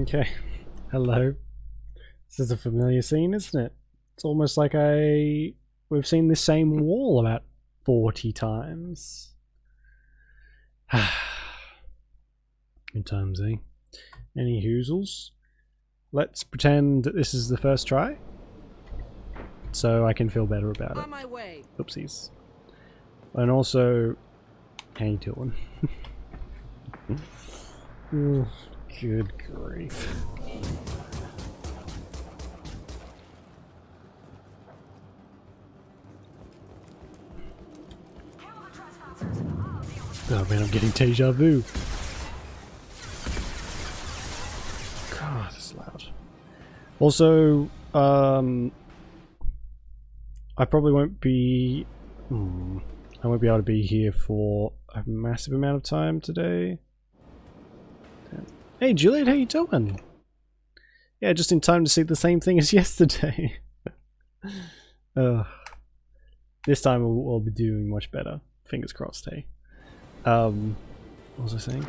Okay. Hello. This is a familiar scene, isn't it? It's almost like we've seen this same wall about 40 times. Good times, eh? Any hoozles? Let's pretend that this is the first try, so I can feel better about it. On my way. Oopsies. And also, how you doing? Oh, good grief. Oh man, I'm getting deja vu. God, it's loud. Also, I probably won't be... I won't be able to be here for a massive amount of time today. Hey Juliet, how you doing? Yeah, just in time to see the same thing as yesterday. This time we'll be doing much better. Fingers crossed, hey. What was I saying?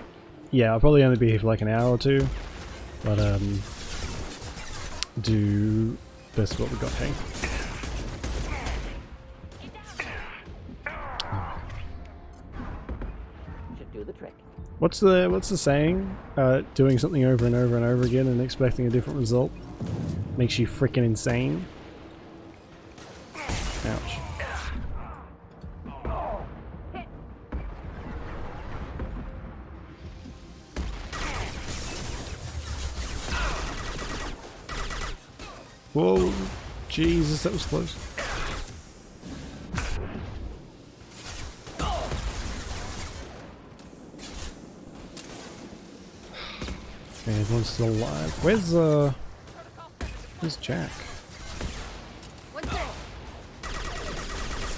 Yeah, I'll probably only be here for like an hour or two. But, do best of what we got, hey. Should do the trick. What's the saying? Doing something over and over and over again and expecting a different result makes you freaking insane. Ouch. Whoa, Jesus, that was close. Okay, everyone's still alive. Where's Jack?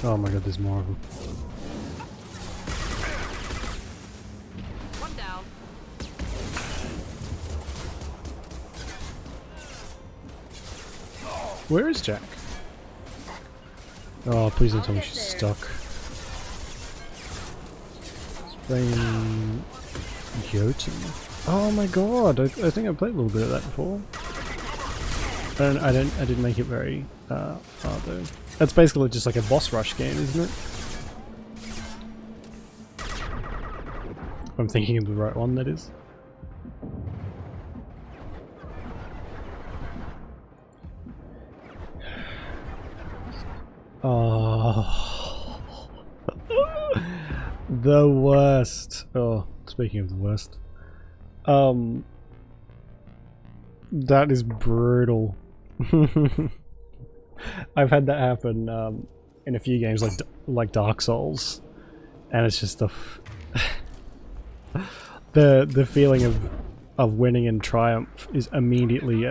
Oh my god, there's more of them. One down. Where is Jack? Oh, please don't tell me she's stuck. Spraying Jotun. Oh my god, I think I played a little bit of that before. I didn't make it very far though. That's basically just like a boss rush game, isn't it? If I'm thinking of the right one, that is. Oh, the worst. Oh, speaking of the worst, that is brutal. I've had that happen in a few games, like Dark Souls, and it's just the feeling of winning in triumph is immediately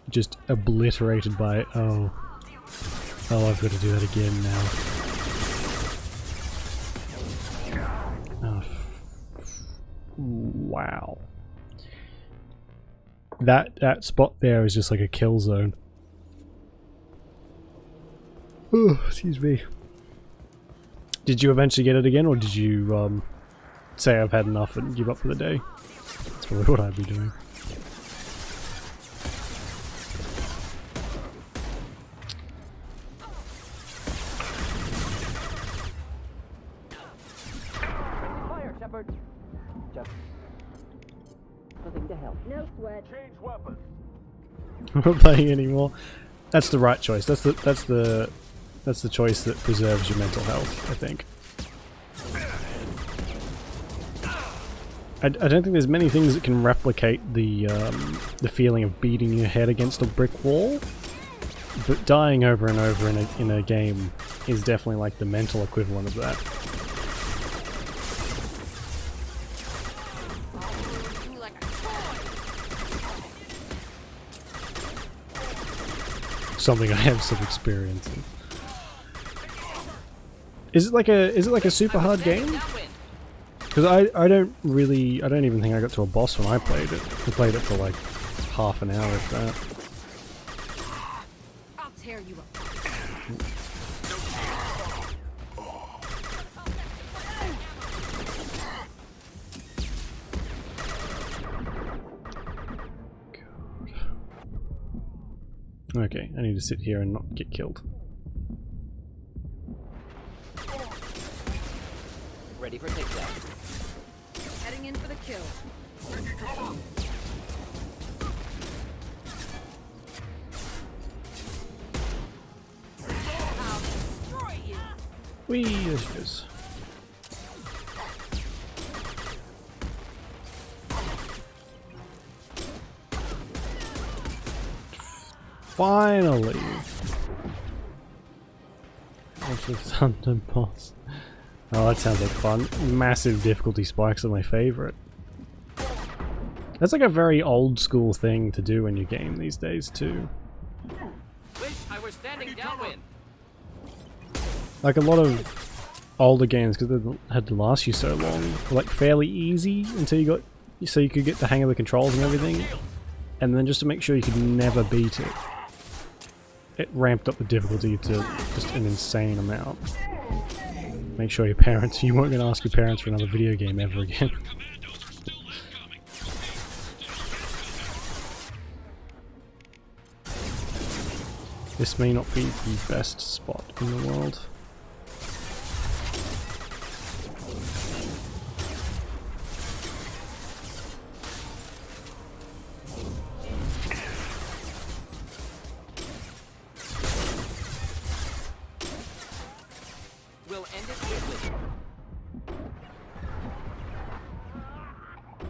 just obliterated by oh, I've got to do that again now. Oh, wow. That spot there is just like a kill zone. Oh, excuse me. Did you eventually get it again, or did you say I've had enough and give up for the day? That's probably what I'd be doing. Fire, Shepard. Just nothing to help. No sweat. Change weapons. I'm not playing anymore. That's the right choice. That's the choice that preserves your mental health, I think. I don't think there's many things that can replicate the feeling of beating your head against a brick wall, but dying over and over in a game is definitely like the mental equivalent of that. Something I have some experience in. Is it like a super hard game? Because I don't even think I got to a boss when I played it. I played it for like half an hour if that. I'll tear you up. Okay, I need to sit here and not get killed. Ready for takedown. Heading in for the kill. I'll destroy you. Whee! There she goes. Finally! What's the Thunder Boss? Oh, that sounds like fun. Massive difficulty spikes are my favorite. That's like a very old school thing to do in your game these days too. Wish I were standing downwind. Like a lot of older games, because they had to last you so long, were like fairly easy until you got, so you could get the hang of the controls and everything, and then just to make sure you could never beat it, it ramped up the difficulty to just an insane amount. Make sure your parents, you weren't going to ask your parents for another video game ever again. This may not be the best spot in the world. We'll end it quickly.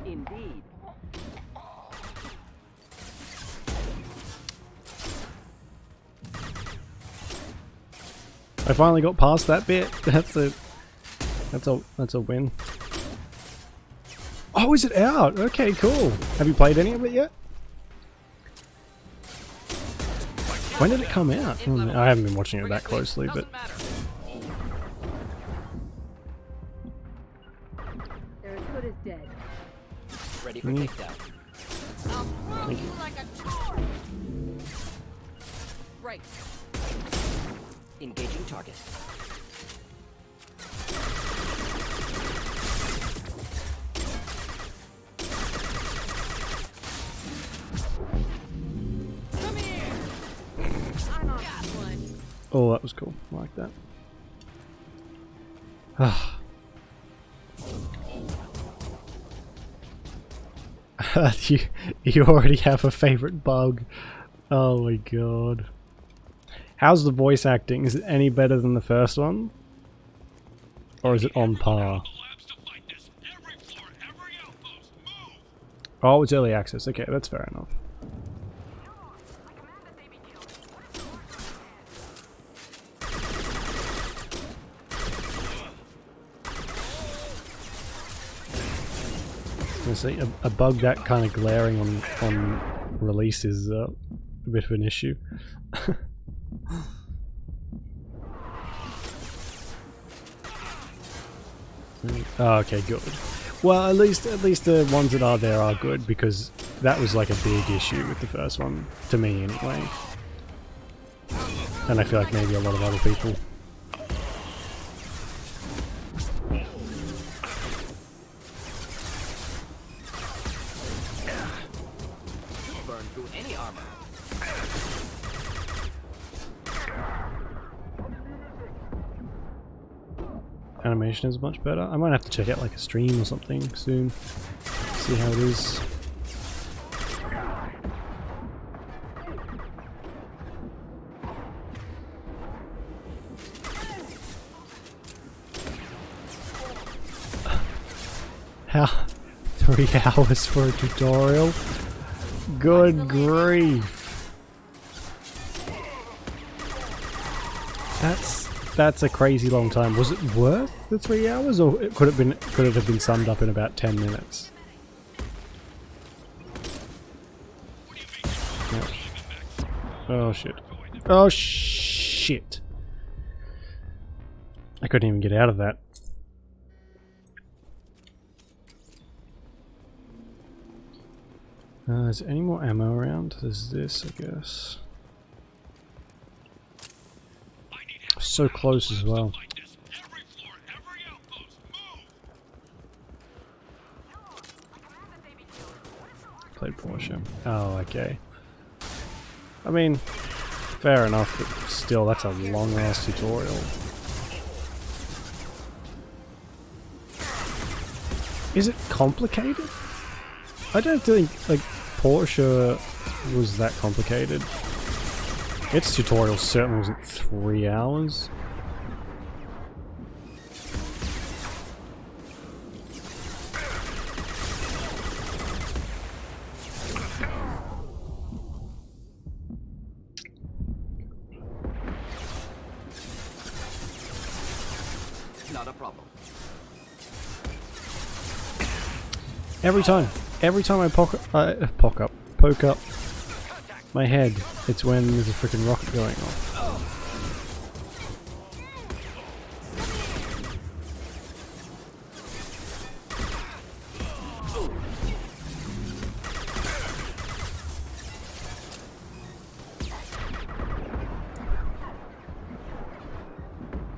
Indeed. I finally got past that bit. That's a win. Oh, is it out? Okay, cool. Have you played any of it yet? When did it come out? I haven't been watching it that closely, but They're as good as dead. Ready for takedown. I'll throw Thank you you. like a toy. Right. Engaging target. Come here. I'm on one. oh, that was cool. I like that. Ah. you already have a favorite bug. Oh my god. How's the voice acting? Is it any better than the first one? Or is it on par? Oh, it's early access. Okay, that's fair enough. I was gonna say, a bug that kind of glaring on release is a bit of an issue. Oh, okay, good. Well, at least the ones that are there are good, because that was like a big issue with the first one, to me anyway. And I feel like maybe a lot of other people. Burn through any armor. Animation is much better. I might have to check out like a stream or something soon. See how it is. How? 3 hours for a tutorial? Good grief. That's a crazy long time. Was it worth the 3 hours, or could it have been summed up in about 10 minutes? Yeah. Oh shit. Oh shit. I couldn't even get out of that. Is there any more ammo around? There's this, I guess. So close as well. Played Porsche. Oh, okay. I mean, Fair enough, but still, that's a long-ass tutorial. Is it complicated? I don't think, like, Porsche was that complicated. Its tutorial certainly wasn't 3 hours. Not a problem. Every time I poke up my head, it's when there's a freaking rocket going off.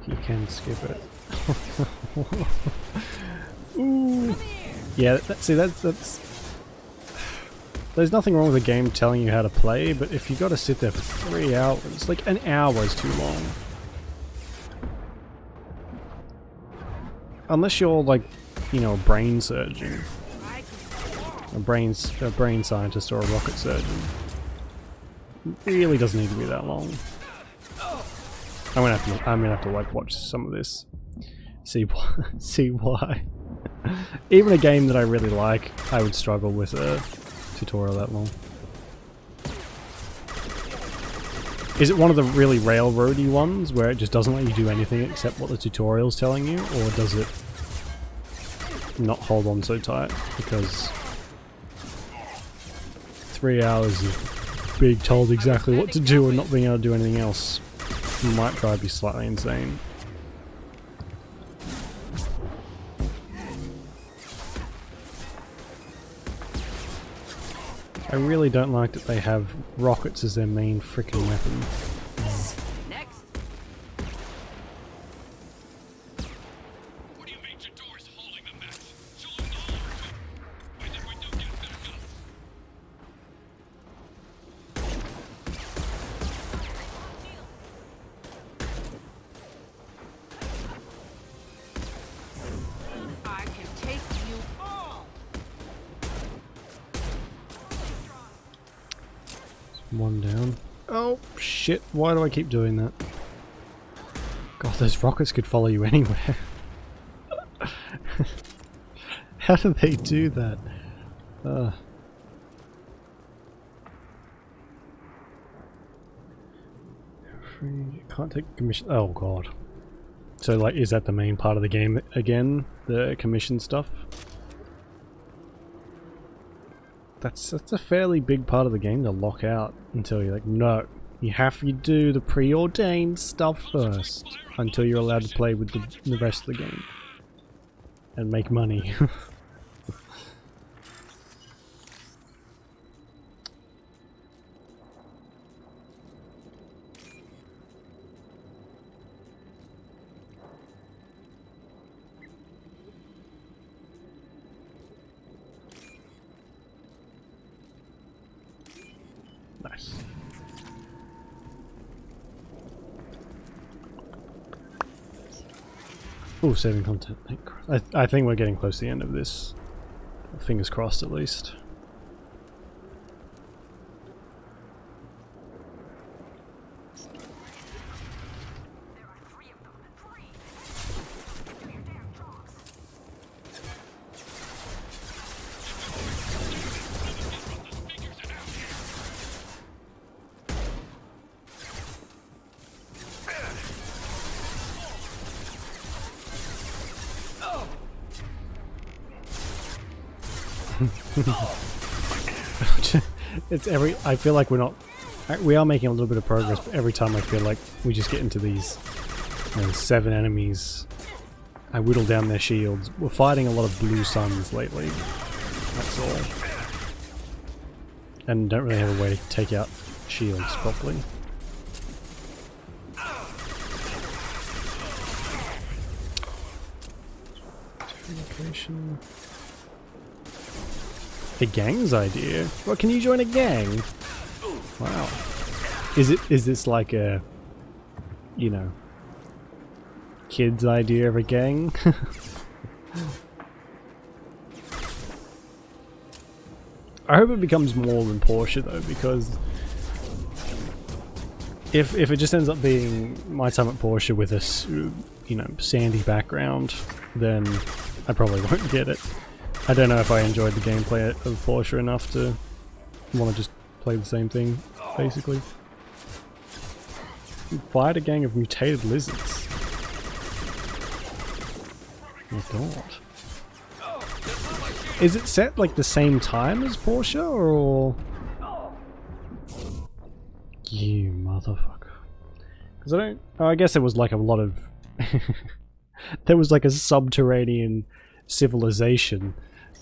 You can skip it. Ooh. Yeah, see, that's... There's nothing wrong with the game telling you how to play, but if you gotta sit there for 3 hours, like an hour is too long. Unless you're like, you know, a brain surgeon. A brain scientist or a rocket surgeon. It really doesn't need to be that long. I'm gonna have to like watch some of this. See why. Even a game that I really like, I would struggle with a tutorial that long. Is it one of the really railroady ones where it just doesn't let you do anything except what the tutorial's telling you, or does it not hold on so tight? Because 3 hours of being told exactly what to do and not being able to do anything else might drive you slightly insane. I really don't like that they have rockets as their main freaking weapon. Next. What do you mean your door's holding them back? Show them the horror. Wait, if we do get back up. I can take you all. One down. Oh shit, why do I keep doing that? God, those rockets could follow you anywhere. How do they do that? Free, can't take commission. Oh god. So like, is that the main part of the game again? The commission stuff? That's a fairly big part of the game to lock out until you're like, no, you have to do the preordained stuff first until you're allowed to play with the rest of the game and make money. Nice. Oh, saving content. I think we're getting close to the end of this. Fingers crossed, at least. It's I feel like we are making a little bit of progress, but every time I feel like we just get into these 7 enemies, I whittle down their shields. We're fighting a lot of blue suns lately, that's all. And don't really have a way to take out shields properly. Location. A gang's idea? What, can you join a gang? Wow. Is this like a, you know, kid's idea of a gang? I hope it becomes more than Porsche though, because if it just ends up being my time at Porsche with this, you know, sandy background, then I probably won't get it. I don't know if I enjoyed the gameplay of Porsche enough to want to just play the same thing, basically. Fight a gang of mutated lizards. Oh my god. Is it set like the same time as Porsche, or...? You motherfucker. Because I don't... Oh, I guess there was like a lot of... there was like a subterranean civilization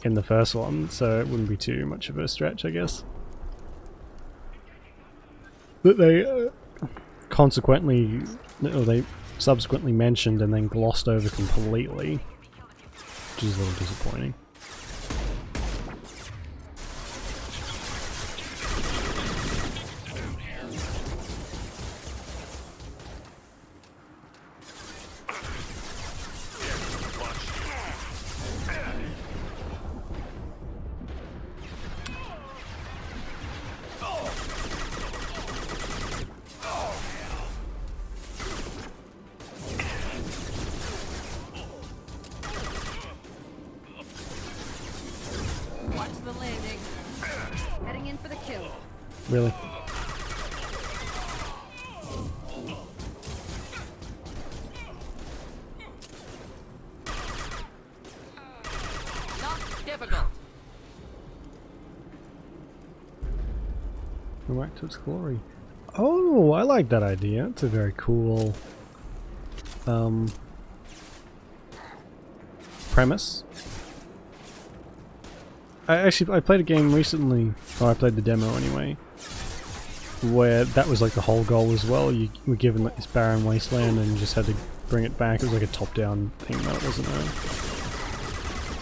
in the first one, so it wouldn't be too much of a stretch, I guess. But they consequently... or they subsequently mentioned and then glossed over completely. Which is a little disappointing. Watch the landing. Heading in for the kill. Really? Not difficult. Go back to its glory. Oh, I like that idea. It's a very cool premise. I played a game recently, or I played the demo anyway, where that was like the whole goal as well. You were given like this barren wasteland and you just had to bring it back. It was like a top-down thing, though. It wasn't a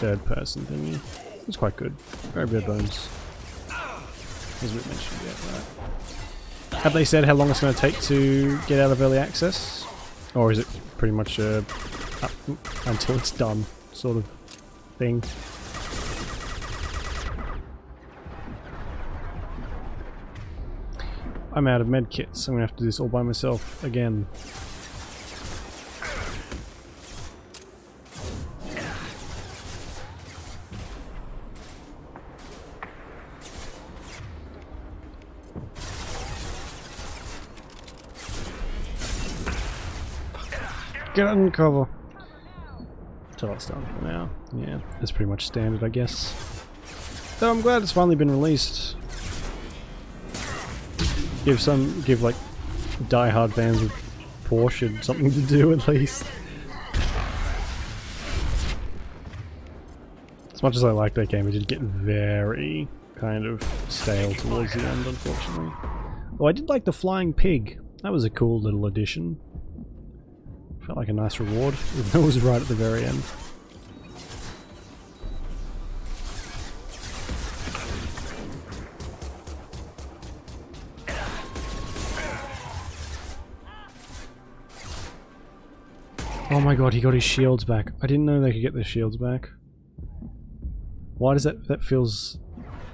third-person thingy. It was quite good. Very bare bones. As we mentioned, yeah, right. Have they said how long it's going to take to get out of early access? Or is it pretty much up until it's done sort of thing? I'm out of medkits. I'm going to have to do this all by myself again. Get under cover. Till it's done for now. Yeah, that's pretty much standard, I guess. Though I'm glad it's finally been released. Give like die-hard fans of Porsche something to do at least. As much as I liked that game, it did get very kind of stale towards the end, unfortunately. Oh, I did like the flying pig. That was a cool little addition. Felt like a nice reward, even though it was right at the very end. Oh my god, he got his shields back. I didn't know they could get their shields back. Why does that feels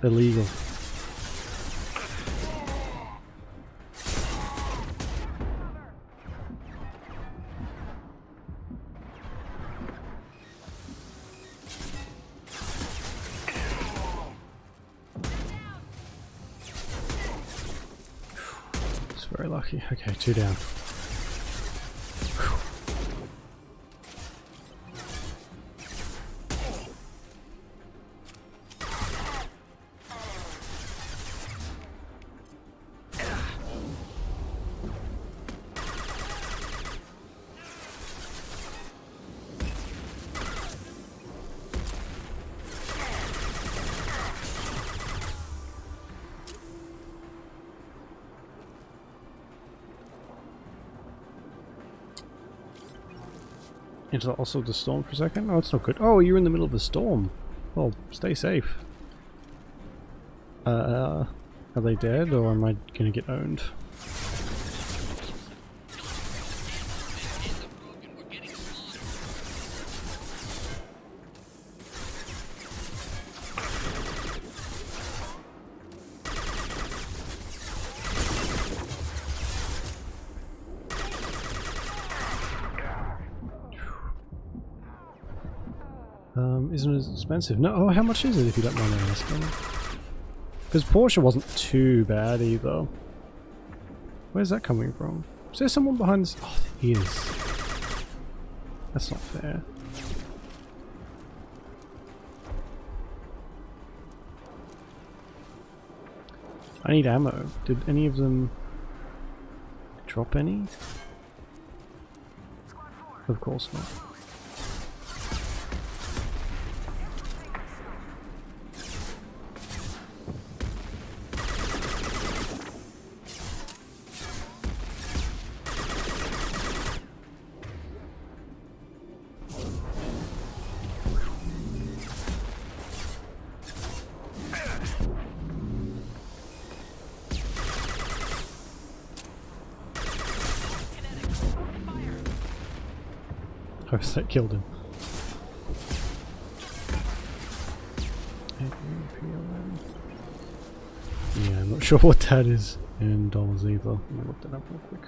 illegal? It's very lucky. Okay, 2 down. Into also the storm for a second? Oh, it's not good. Oh, you're in the middle of a storm. Well, stay safe. Are they dead, or am I gonna get owned? Isn't as expensive. No, oh, how much is it if you don't mind me asking? Because Porsche wasn't too bad either. Where's that coming from? Is there someone behind this? Oh, there is. That's not fair. I need ammo. Did any of them drop any? Of course not. Oh, that killed him. Yeah, I'm not sure what that is in dollars either. Let me look that up real quick.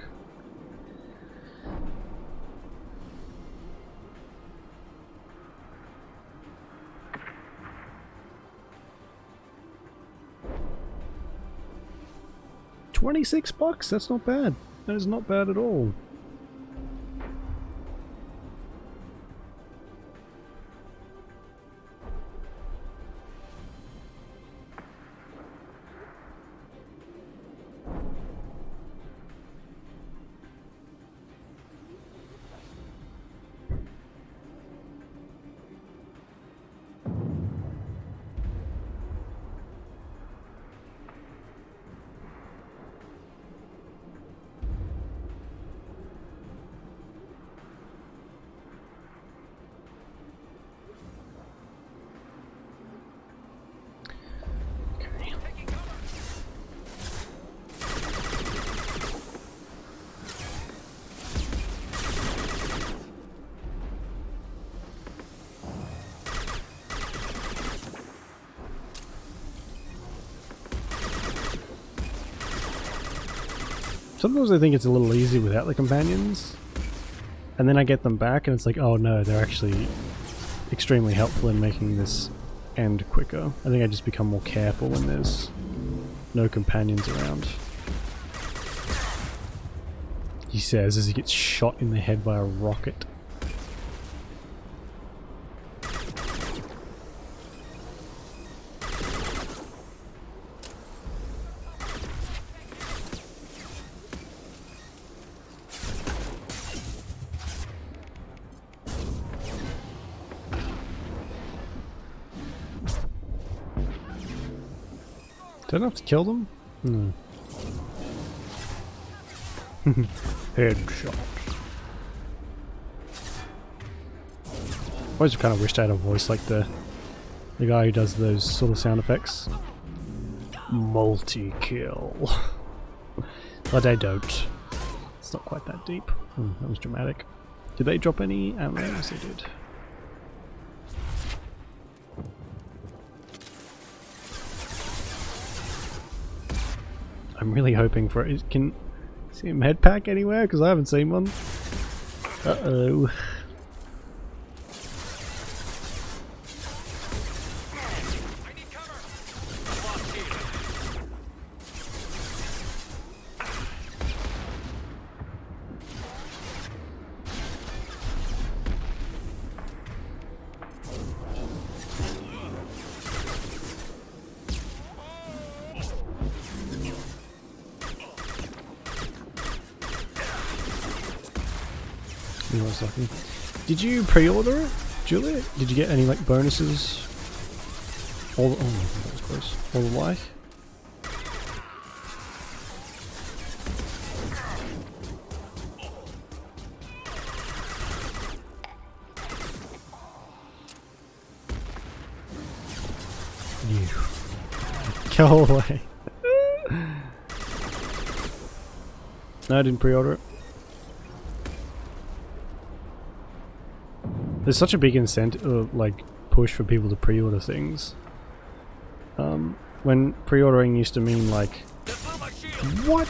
$26? That's not bad. That is not bad at all. Sometimes I think it's a little easy without the companions, and then I get them back and it's like, oh no, they're actually extremely helpful in making this end quicker. I think I just become more careful when there's no companions around. He says as he gets shot in the head by a rocket. Do I have to kill them? No. Headshot. I always kind of wished I had a voice like the guy who does those sort of sound effects. Multi-kill. But I don't. It's not quite that deep. That was dramatic. Did they drop any ammo? Yes, they did. I'm really hoping for it. Can see a med pack anywhere? Because I haven't seen one. Uh-oh. I need cover. I'm lost here. You know what's happening. Did you pre-order it, Juliet? Did you get any like bonuses? All the, oh my god, that was close. All the life? You. Go away. No, I didn't pre-order it. There's such a big incentive, like, push for people to pre-order things. When pre-ordering used to mean, like... What?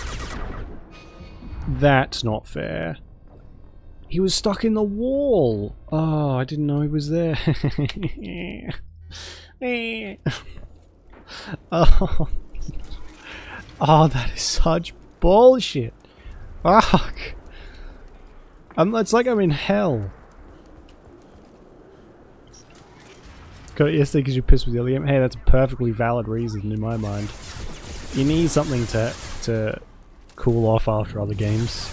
That's not fair. He was stuck in the wall! Oh, I didn't know he was there. Oh. Oh, that is such bullshit. Fuck. It's like I'm in hell. Got it yesterday because you're pissed with the other game. Hey, that's a perfectly valid reason in my mind. You need something to cool off after other games.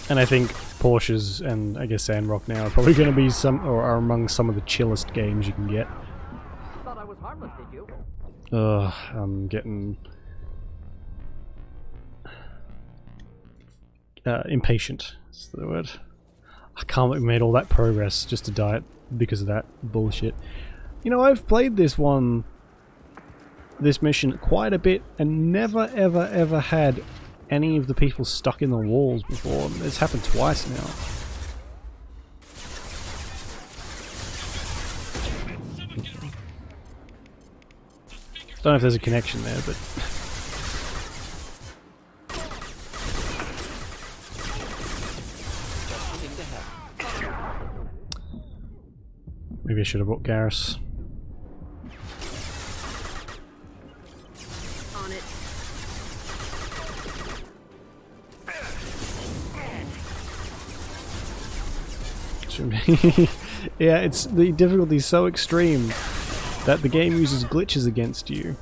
And I think Porsches and I guess Sandrock now are probably going to be are among some of the chillest games you can get. Thought I was harmless, did you? Ugh, I'm getting impatient. That's the word. I can't believe we made all that progress just to die because of that bullshit. You know, I've played this mission quite a bit and never ever ever had any of the people stuck in the walls before. It's happened twice now. Don't know if there's a connection there, but maybe I should have brought Garrus. On it. Yeah, it's the difficulty is so extreme that the game uses glitches against you.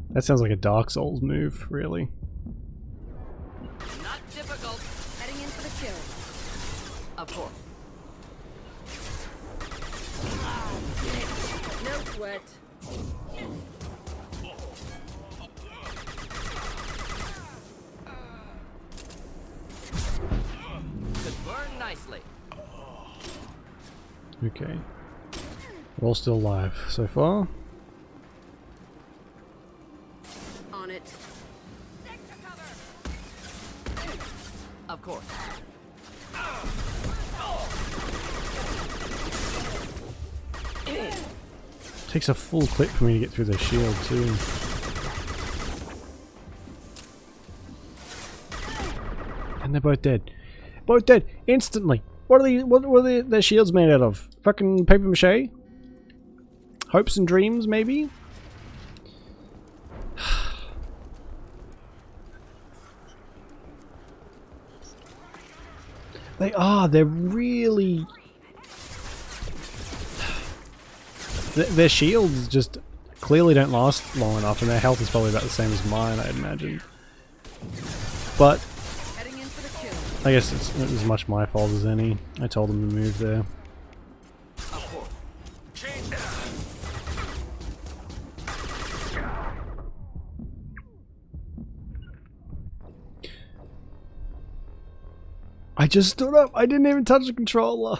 That sounds like a Dark Souls move, really. Not difficult. Heading in for the kill. Of course. No sweat. Could burn nicely. Okay. We're all still alive so far. On it. Of course. Takes a full clip for me to get through the shield too. And they're both dead. Both dead instantly. What are their shields made out of? Fucking paper mache? Hopes and dreams, maybe? They are. They're really. Their shields just clearly don't last long enough, and their health is probably about the same as mine, I'd imagine. But Heading in for the kill. I guess it's as much my fault as any. I told them to move there. Of course. Change that. I just stood up. I didn't even touch the controller.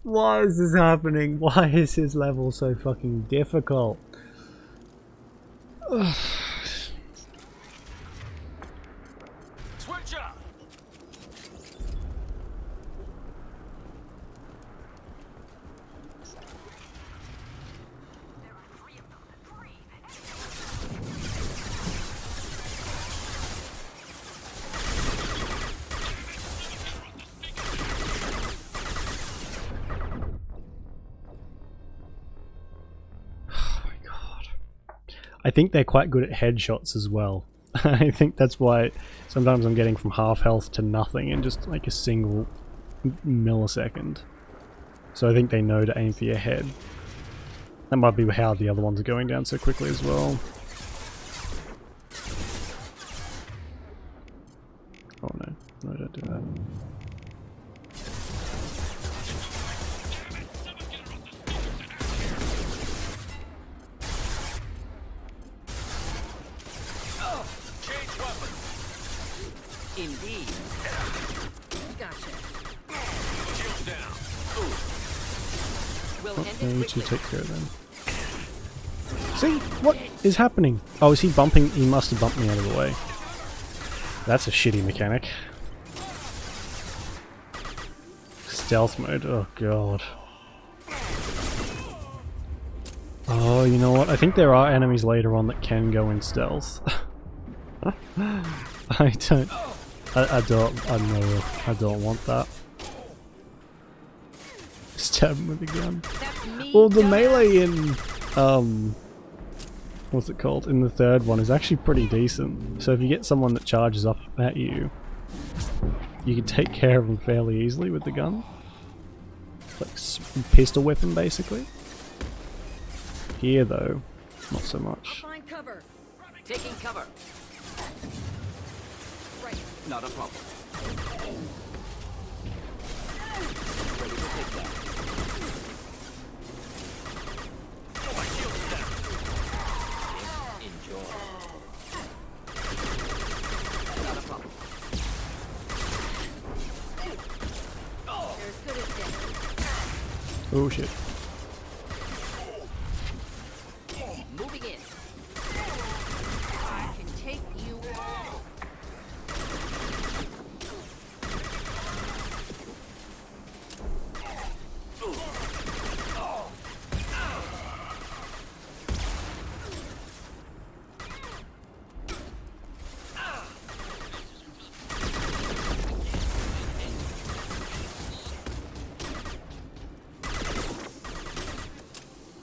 Why is this happening? Why is this level so fucking difficult? Switch up. I think they're quite good at headshots as well. I think that's why sometimes I'm getting from half health to nothing in just like a single millisecond. So I think they know to aim for your head. That might be how the other ones are going down so quickly as well. Oh no, no, don't do that. Indeed. Gotcha. Shield down. We'll Oh, end no, it you two quickly. take care of them. See? What is happening? Oh, is he bumping? He must have bumped me out of the way. That's a shitty mechanic. Stealth mode. Oh god. Oh, you know what? I think there are enemies later on that can go in stealth. I don't want that. Stab him with a gun. That's me. Well, the dumbass. melee in, what's it called? In the third one is actually pretty decent. So if you get someone that charges up at you, you can take care of them fairly easily with the gun. It's like pistol weapon, basically. Here, though, not so much. Find cover. Taking cover. Right. Not a problem. Ready to take that. Enjoy. Not a problem. They're as good as dead. Oh shit. Moving in. I can take you all.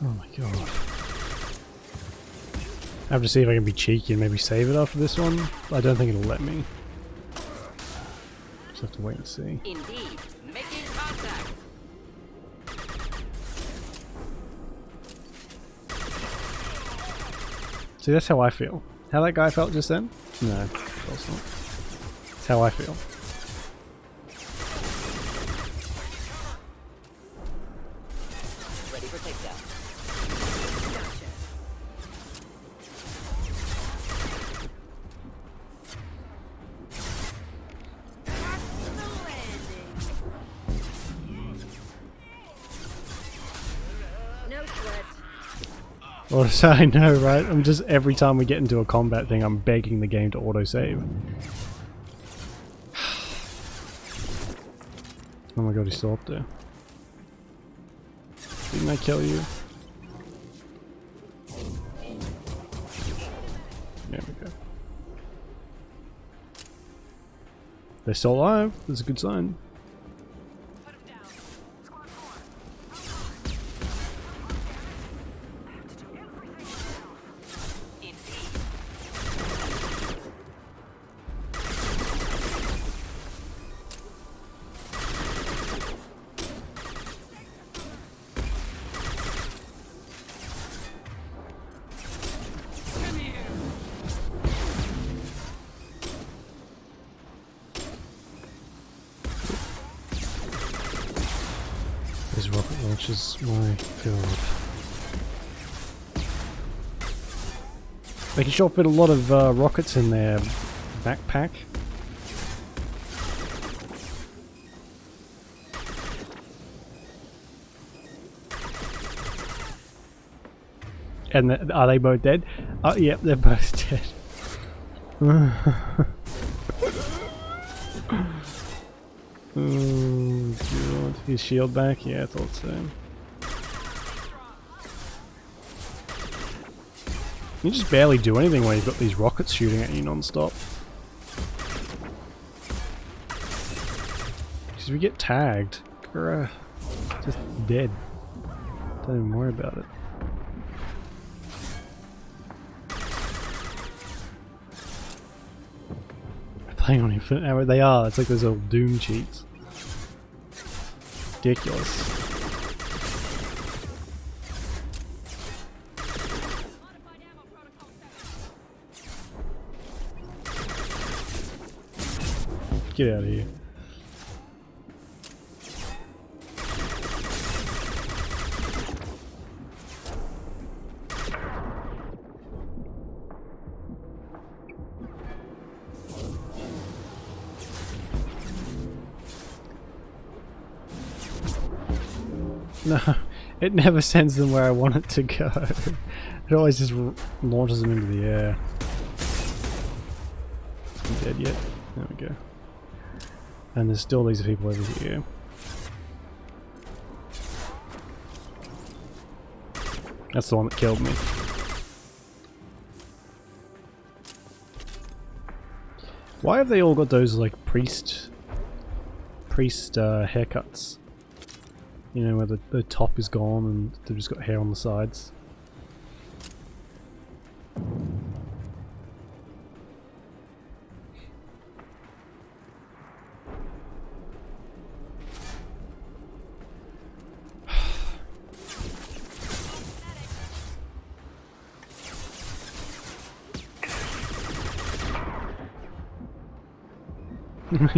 Oh my god. I have to see if I can be cheeky and maybe save it after this one. I don't think it'll let me. Just have to wait and see. Indeed. Making contact. See, that's how I feel. How that guy felt just then? No, of course not. That's how I feel. Ready for takedown. Gotcha. Watch the landing. No sweat. Well, so I know, right? I'm just, every time we get into a combat thing, I'm begging the game to autosave. Oh my god, he's still up there. Didn't I kill you? There we go. They're still alive. That's a good sign. These rocket launchers, my god. They can sure fit a lot of rockets in their backpack. And are they both dead? Oh, yep, they're both dead. Oh god, his shield back? Yeah, I thought so. You just barely do anything when you've got these rockets shooting at you non-stop. Because if you get tagged, you're just dead. Don't even worry about it. Playing on infinite ammo, they are. It's like those old Doom cheats. Ridiculous. Get out of here. No, it never sends them where I want it to go. It always just launches them into the air. Is he dead yet? There we go. And there's still these people over here. That's the one that killed me. Why have they all got those like priest haircuts? You know, where the top is gone and they've just got hair on the sides. Going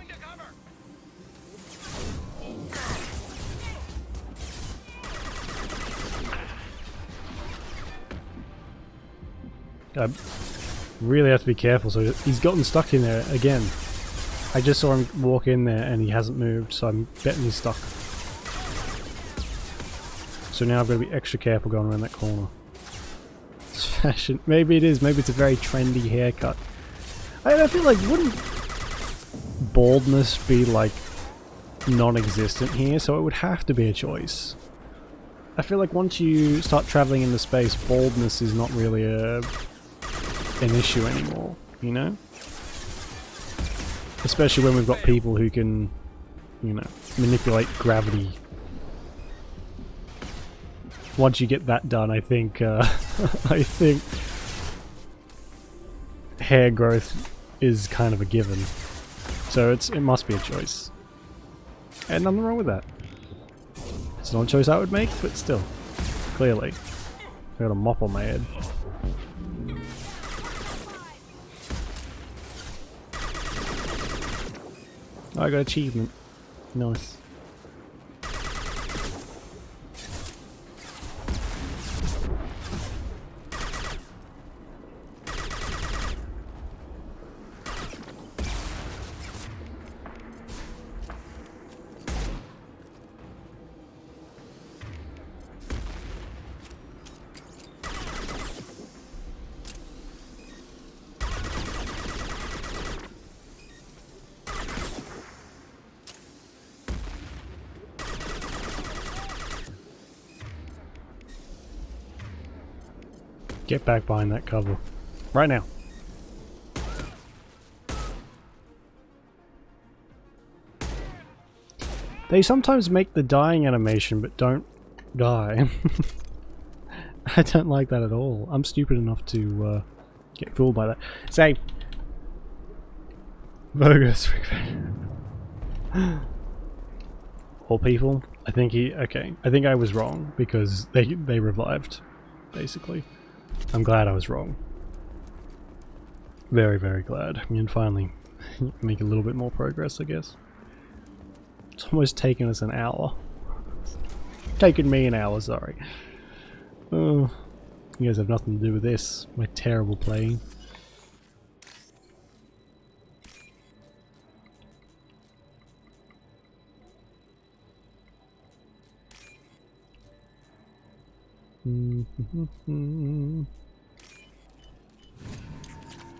to cover. I really have to be careful. So he's gotten stuck in there again. I just saw him walk in there and he hasn't moved, so I'm betting he's stuck. So now I've got to be extra careful going around that corner. It's fashion. Maybe it is. Maybe it's a very trendy haircut. I feel like, wouldn't baldness be like non-existent here? So it would have to be a choice. I feel like once you start traveling into space, baldness is not really an issue anymore, you know? Especially when we've got people who can, you know, manipulate gravity. Once you get that done, I think, I think hair growth is kind of a given. So it must be a choice. And nothing wrong with that. It's not a choice I would make, but still, clearly. I got a mop on my head. Oh, I got achievement. Nice. Get back behind that cover. Right now. They sometimes make the dying animation but don't die. I don't like that at all. I'm stupid enough to get fooled by that. Say, Vogus. All people. I think he. Okay. I think I was wrong because they revived, basically. I'm glad I was wrong. Very, very glad. I mean, finally make a little bit more progress, I guess. It's almost taken us an hour. Taken me an hour, sorry. Oh, you guys have nothing to do with this. My terrible playing.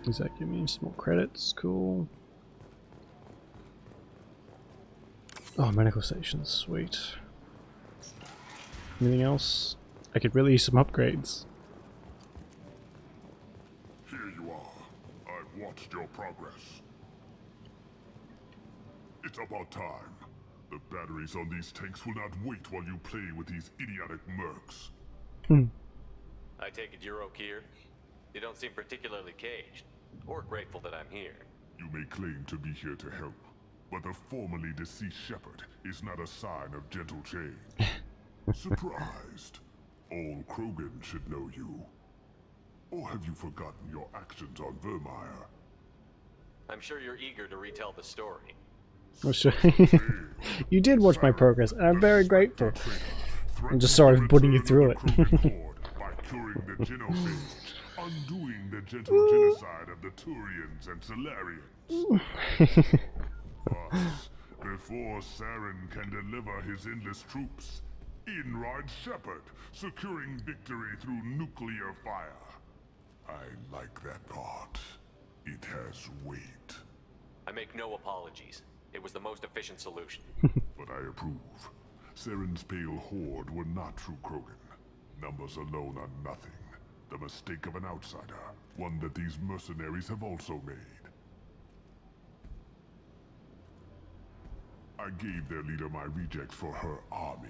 Does that give me some more credits? Cool. Oh, medical stations, sweet. Anything else? I could really use some upgrades. Here you are. I've watched your progress. It's about time. The batteries on these tanks will not wait while you play with these idiotic mercs. I take it you're Okeer? You don't seem particularly caged, or grateful that I'm here. You may claim to be here to help, but the formerly deceased shepherd is not a sign of gentle change. Surprised? All Krogan should know you. Or have you forgotten your actions on Vermeer? I'm sure you're eager to retell the story. Oh, sure. You did watch my progress, and I'm very grateful. I'm just sorry for putting you through it. By curing the genophage, undoing the gentle genocide of the Turians and Solarians. Before Saren can deliver his endless troops, in rides Shepard, securing victory through nuclear fire. I like that part. It has weight. I make no apologies. It was the most efficient solution. But I approve. Saren's pale horde were not true Krogan. Numbers alone are nothing. The mistake of an outsider. One that these mercenaries have also made. I gave their leader my rejects for her army.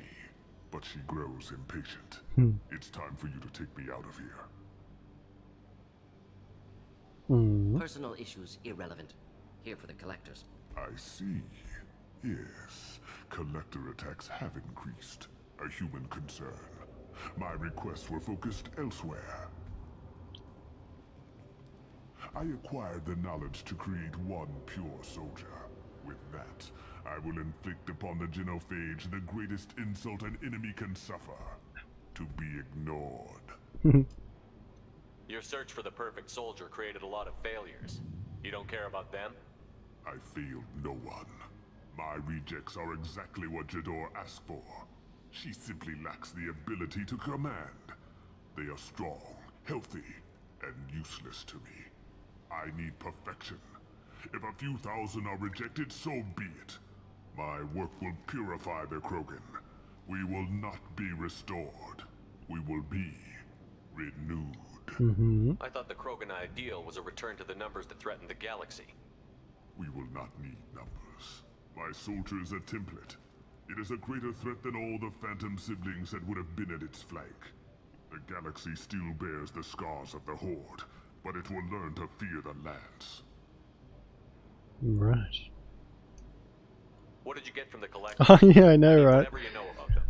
But she grows impatient. It's time for you to take me out of here. Personal issues irrelevant. Here for the collectors. I see. Yes, collector attacks have increased. A human concern. My requests were focused elsewhere. I acquired the knowledge to create one pure soldier. With that, I will inflict upon the genophage the greatest insult an enemy can suffer. To be ignored. Your search for the perfect soldier created a lot of failures. You don't care about them? I failed no one. My rejects are exactly what Jador asked for. She simply lacks the ability to command. They are strong, healthy, and useless to me. I need perfection. If a few thousand are rejected, so be it. My work will purify the Krogan. We will not be restored. We will be renewed. I thought the Krogan ideal was a return to the numbers that threaten the galaxy. We will not need numbers. My soldier is a template. It is a greater threat than all the Phantom siblings that would have been at its flank. The galaxy still bears the scars of the Horde, but it will learn to fear the Lance. Right. What did you get from the collector? Oh yeah, I know, right? Whatever you know about them.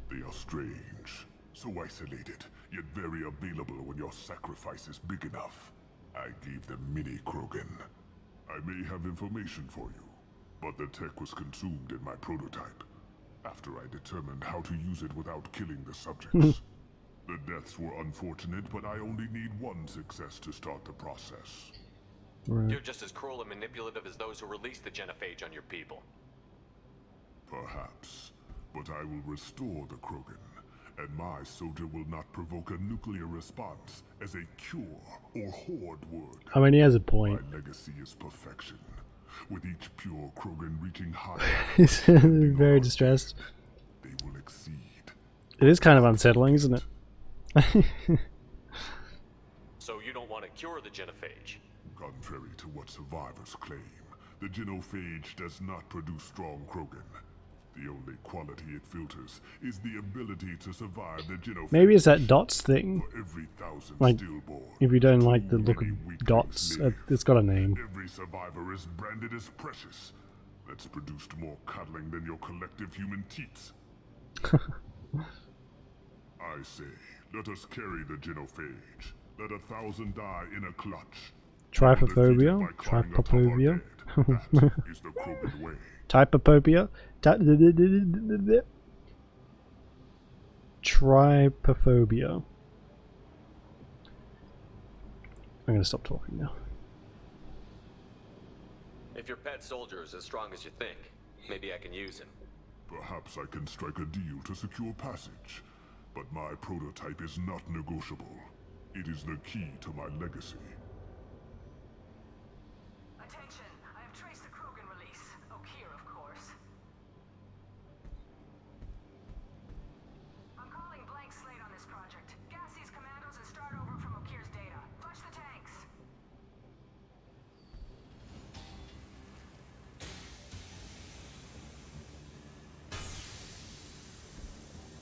They are strange, so isolated, yet very available when your sacrifice is big enough. I gave them mini Krogan. I may have information for you, but the tech was consumed in my prototype, after I determined how to use it without killing the subjects. The deaths were unfortunate, but I only need one success to start the process. Right. You're just as cruel and manipulative as those who released the genophage on your people. Perhaps, but I will restore the Krogan, and my soldier will not provoke a nuclear response as a cure or horde would. I mean, he has a point. My legacy is perfection, with each pure Krogan reaching higher. He's very distressed. They will exceed. It is kind of unsettling, isn't it? So you don't want to cure the genophage? Contrary to what survivors claim, the genophage does not produce strong Krogan. The only quality it filters is the ability to survive the genophage. Maybe it's that dots thing. For every 1,000 Like, stillborn, if you don't like the too look many of weaklings dots, live. it's got a name. Every survivor is branded as precious. That's produced more cuddling than your collective human teats. I say, let us carry the genophage. Let 1,000 die in a clutch. Trypophobia? Defeated by climbing atop our Trypophobia? dead. That is the Krogan way. Typophobia? Trypophobia. I'm gonna stop talking now. If your pet soldier is as strong as you think, maybe I can use him. Perhaps I can strike a deal to secure passage. But my prototype is not negotiable. It is the key to my legacy. Attention! I have traced the Krogan release. Okeer, of course. I'm calling blank slate on this project. Gas these commandos and start over from Okeer's data. Flush the tanks.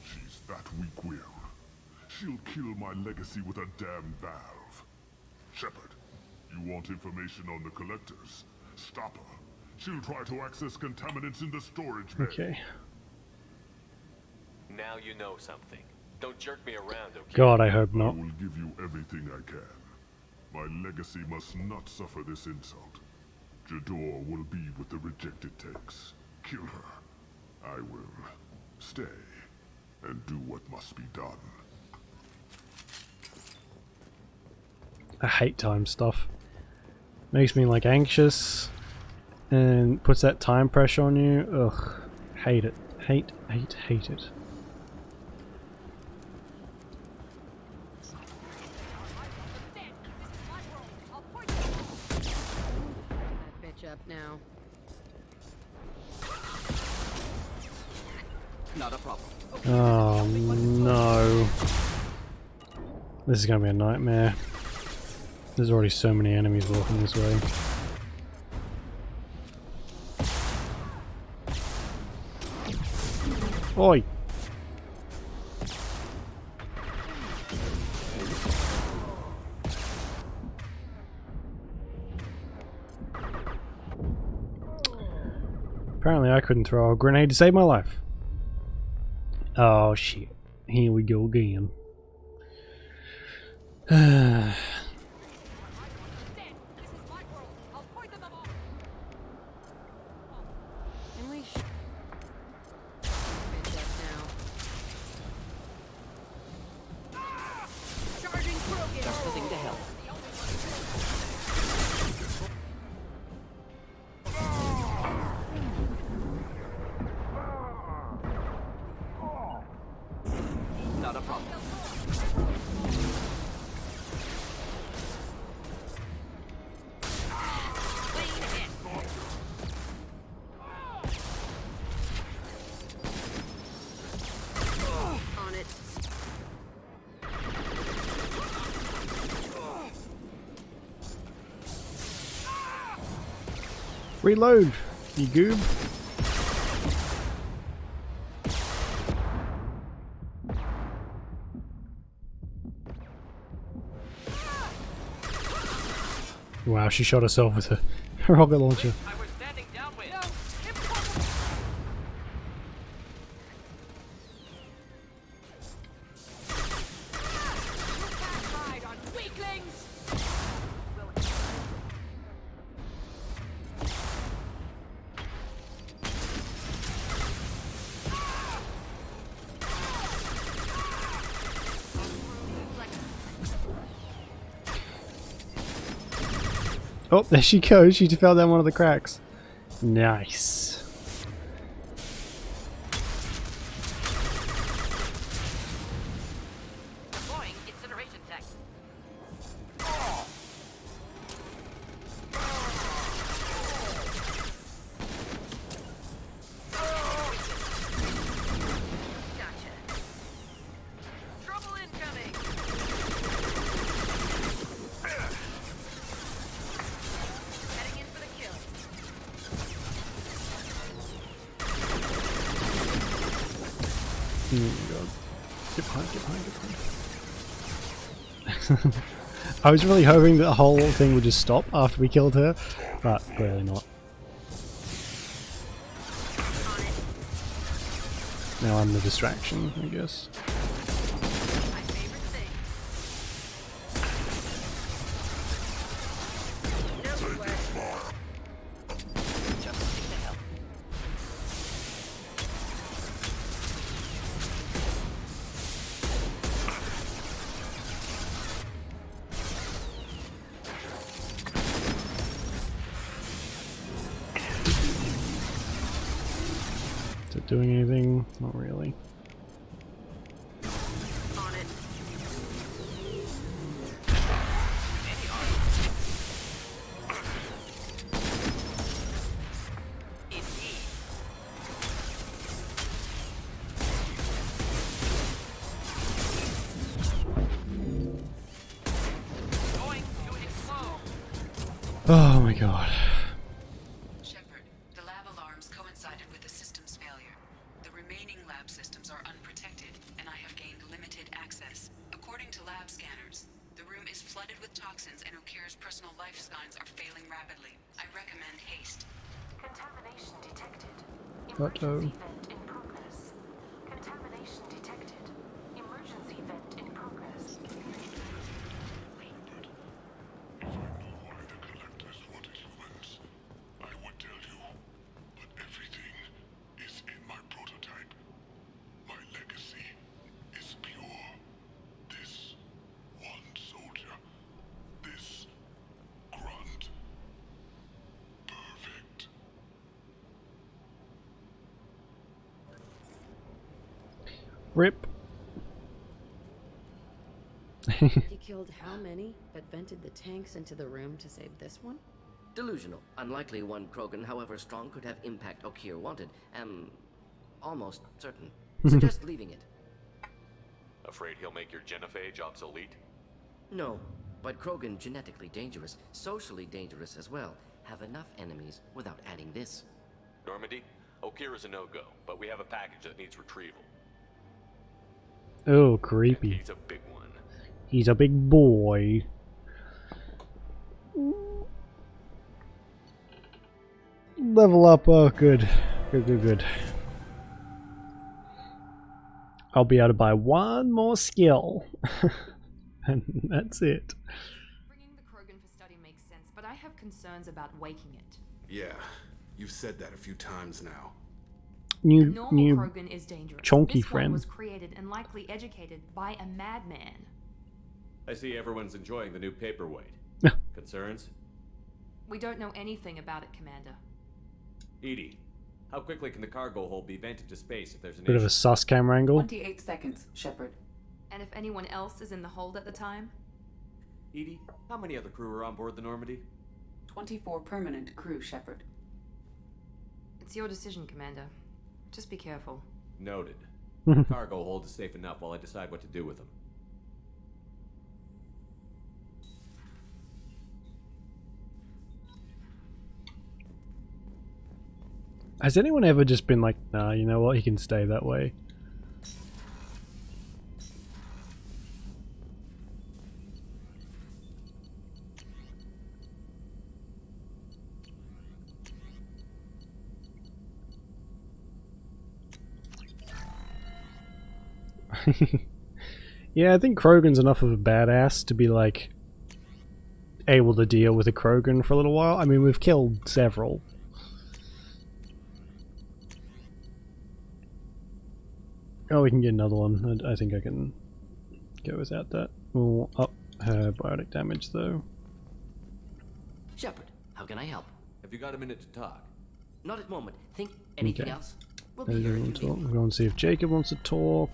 She's that weak-willed. She'll kill my legacy with a damn valve. Shepard, you want information on the collectors? Stop her. She'll try to access contaminants in the storage bay. Okay. Now you know something. Don't jerk me around, okay? God, I hope I not. will give you everything I can. My legacy must not suffer this insult. Jador will be with the rejected tanks. Kill her. I will stay and do what must be done. I hate time stuff. Makes me like anxious. and puts that time pressure on you. Ugh, hate it. Hate it. That bitch up now. Not a problem. Oh no. This is gonna be a nightmare. There's already so many enemies walking this way. Oi! Apparently I couldn't throw a grenade to save my life. Oh shit. Here we go again. Can we bitch up now. Charging Krogan. Just the thing to help. Not a problem. Clean hit. On it. Reload, you goob. Wow, she shot herself with a rocket launcher. I was standing downwind. Ride on weaklings. Oh, there she goes. She fell down one of the cracks. Nice. Deploying incineration tank. Gotcha. Trouble incoming. Heading in for the kill. Oh my god. Get behind, get behind, get behind. I was really hoping that the whole thing would just stop after we killed her, but clearly not. Now I'm the distraction, I guess. My favorite thing. No sweat. Just the thing to help. Is it doing anything? Not really. On it. Indeed. Going to explode. Oh my god. Shepard, the lab alarms coincided with the system's failure. The remaining lab systems are unprotected, and I have gained limited access. According to lab scanners, the room is flooded with toxins and Okir's personal life signs are failing rapidly. I recommend haste. Contamination detected. Uh-oh. Emergency vent in progress. Contamination detected. Emergency vent in progress. Shepard, if I knew why the Collectors wanted humans, I would tell you. But everything is in my prototype. My legacy is pure. This one soldier. This grunt. Perfect. Rip. He killed how many, but vented the tanks into the room to save this one? Delusional. Unlikely one Krogan, however strong, could have impact Okier wanted. Am almost certain. Suggest leaving it. Afraid he'll make your genophage obsolete? No, but Krogan genetically dangerous, socially dangerous as well. Have enough enemies without adding this. Normandy, Okier is a no-go, but we have a package that needs retrieval. Oh, creepy. He's a big one. He's a big boy. Level up. Oh, good. Good. I'll be able to buy one more skill. And that's it. Bringing the Krogan for study makes sense, but I have concerns about waking it. Yeah, you've said that a few times now. New Krogan is dangerous. chonky This friend. one was created and likely educated by a madman. I see everyone's enjoying the new paperweight. Concerns? We don't know anything about it, Commander. Edie, how quickly can the cargo hold be vented to space if there's an Bit of a sus camera angle. 28 seconds, Shepard. And if anyone else is in the hold at the time? Edie, how many other crew are on board the Normandy? 24 permanent crew, Shepard. It's your decision, Commander. Just be careful. Noted. Cargo hold is safe enough while I decide what to do with them. Has anyone ever just been like, nah, you know what, he can stay that way? Yeah, I think Krogan's enough of a badass to be like able to deal with a Krogan for a little while. I mean, we've killed several. Oh, we can get another one. I think I can go without that. We'll up her biotic damage though. Shepard, how can I help? Have you got a minute to talk? Not at the moment. Think anything Okay. else? We'll be here if you need. We'll go and see if Jacob wants to talk.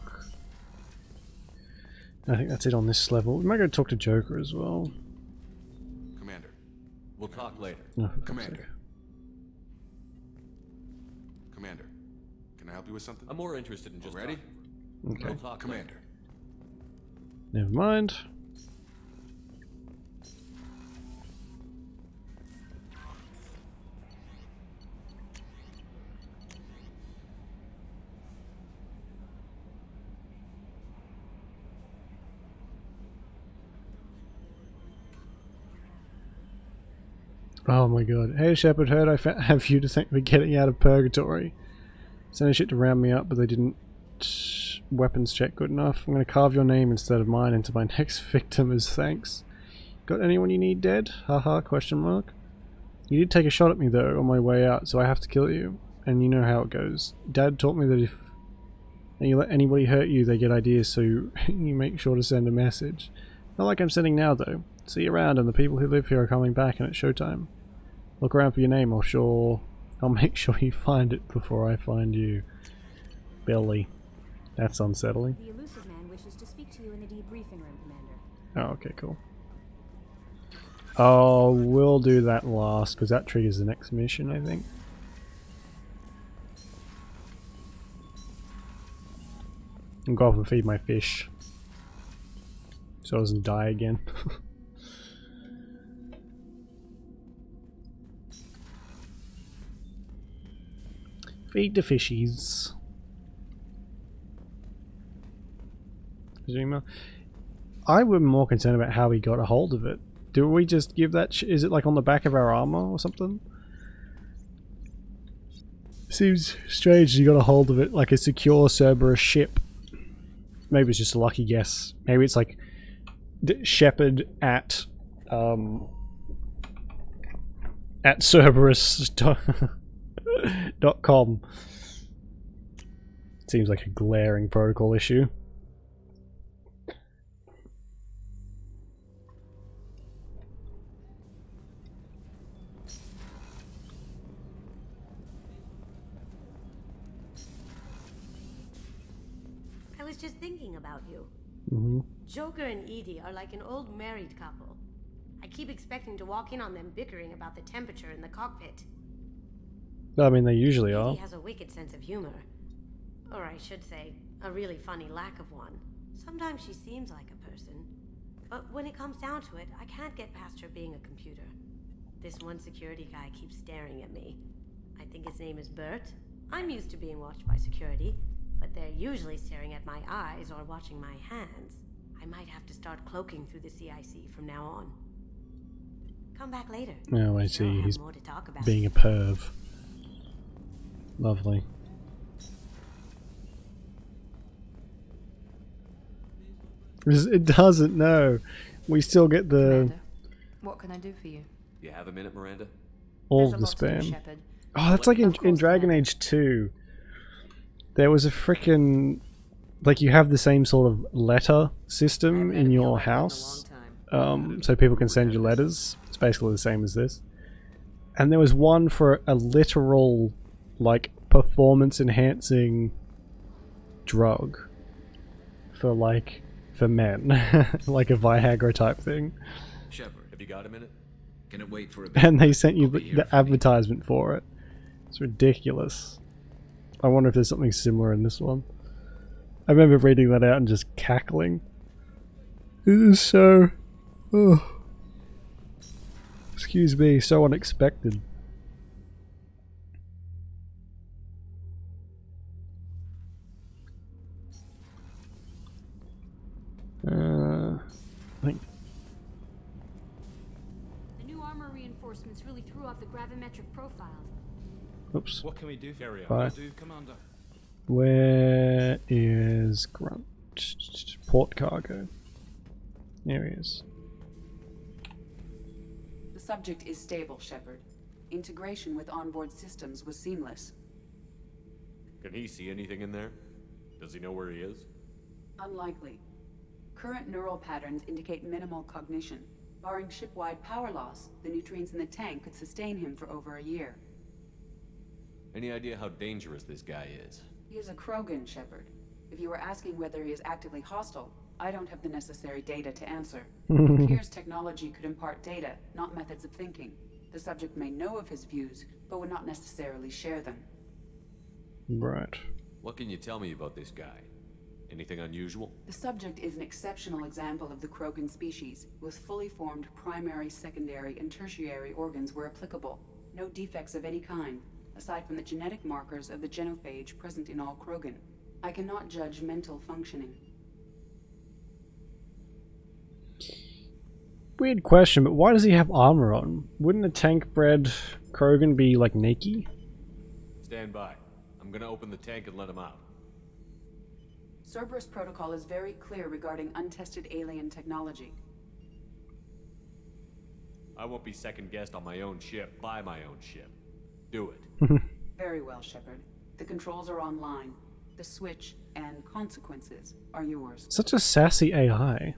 I think that's it on this level. We might go talk to Joker as well. Commander. We'll talk later. Oh, for fuck's Commander. sake. Commander. Can I help you with something? I'm more interested in just Ready? talking. Okay. We'll talk Commander. Never mind. Oh my god. Hey Shepard, heard I have you to thank for getting out of purgatory. Sending shit to round me up, but they didn't weapons check good enough. I'm gonna carve your name instead of mine into my next victim as thanks. Got anyone you need dead? Haha, question mark. You did take a shot at me though on my way out, so I have to kill you. And you know how it goes. Dad taught me that if you let anybody hurt you, they get ideas, so you make sure to send a message. Not like I'm sending now though. See you around, and the people who live here are coming back, and it's showtime. Look around for your name, I'll make sure you find it before I find you. Billy. That's unsettling. The elusive man wishes to speak to you in the debriefing room, Commander. Oh, okay, cool. Oh, we'll do that last, because that triggers the next mission, I think. And go off and feed my fish. So it doesn't die again. Feed the fishies. I was more concerned about how we got a hold of it. Do we just give that is it like on the back of our armor or something? Seems strange you got a hold of it like a secure Cerberus ship. Maybe it's just a lucky guess. Maybe it's like Shepard at Cerberus.com. Seems like a glaring protocol issue. was just thinking about you. Mm-hmm. Joker and Edie are like an old married couple. I keep expecting to walk in on them bickering about the temperature in the cockpit. I mean, they usually are. Edie has a wicked sense of humor. Or I should say, a really funny lack of one. Sometimes she seems like a person. But when it comes down to it, I can't get past her being a computer. This one security guy keeps staring at me. I think his name is Bert. I'm used to being watched by security, but they're usually staring at my eyes or watching my hands. I might have to start cloaking through the CIC from now on. Come back later. Oh, I Sure, I'll see. have He's more to talk about. being a perv. Lovely. It doesn't know. We still get the Commander, what can I do for you? You have a minute, Miranda? all There's of a the lot to do, spam. Shepard. Oh, that's like in Of course, Dragon Commander. Age 2. There was a frickin' like you have the same sort of letter system in your house, so people can send you letters. It's basically the same as this. And there was one for a literal, like, performance-enhancing drug for men, like a Viagra type thing. Shepard, have you got a minute? Can it wait for a bit? And they sent you I'll be here the if you need. advertisement for it. It's ridiculous. I wonder if there's something similar in this one. I remember reading that out and just cackling. It is so... Oh. Excuse me, so unexpected. I think... The new armor reinforcements really threw off the gravimetric profiles. Oops. What can we do? Carry on. Bye. Do, Commander. Where is Grunt? Port cargo. There he is. The subject is stable, Shepard. Integration with onboard systems was seamless. Can he see anything in there? Does he know where he is? Unlikely. Current neural patterns indicate minimal cognition. Barring ship-wide power loss, the nutrients in the tank could sustain him for over a year. Any idea how dangerous this guy is? He is a Krogan, Shepard. If you were asking whether he is actively hostile, I don't have the necessary data to answer. Kier's technology could impart data, not methods of thinking. The subject may know of his views, but would not necessarily share them. Right. What can you tell me about this guy? Anything unusual? The subject is an exceptional example of the Krogan species, with fully formed primary, secondary, and tertiary organs where applicable. No defects of any kind, aside from the genetic markers of the genophage present in all Krogan. I cannot judge mental functioning. Weird question, but why does he have armor on? Wouldn't a tank-bred Krogan be, like, naked? Stand by. I'm gonna open the tank and let him out. Cerberus protocol is very clear regarding untested alien technology. I won't be second-guessed on my own ship, by my own ship. Do it. Very well, Shepard. The controls are online. The switch and consequences are yours. Such a sassy AI.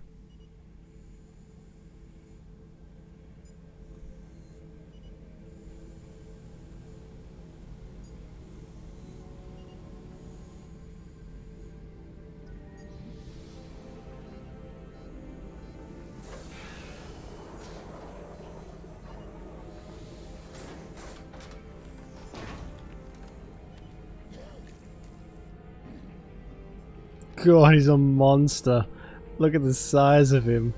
God, he's a monster. Look at the size of him.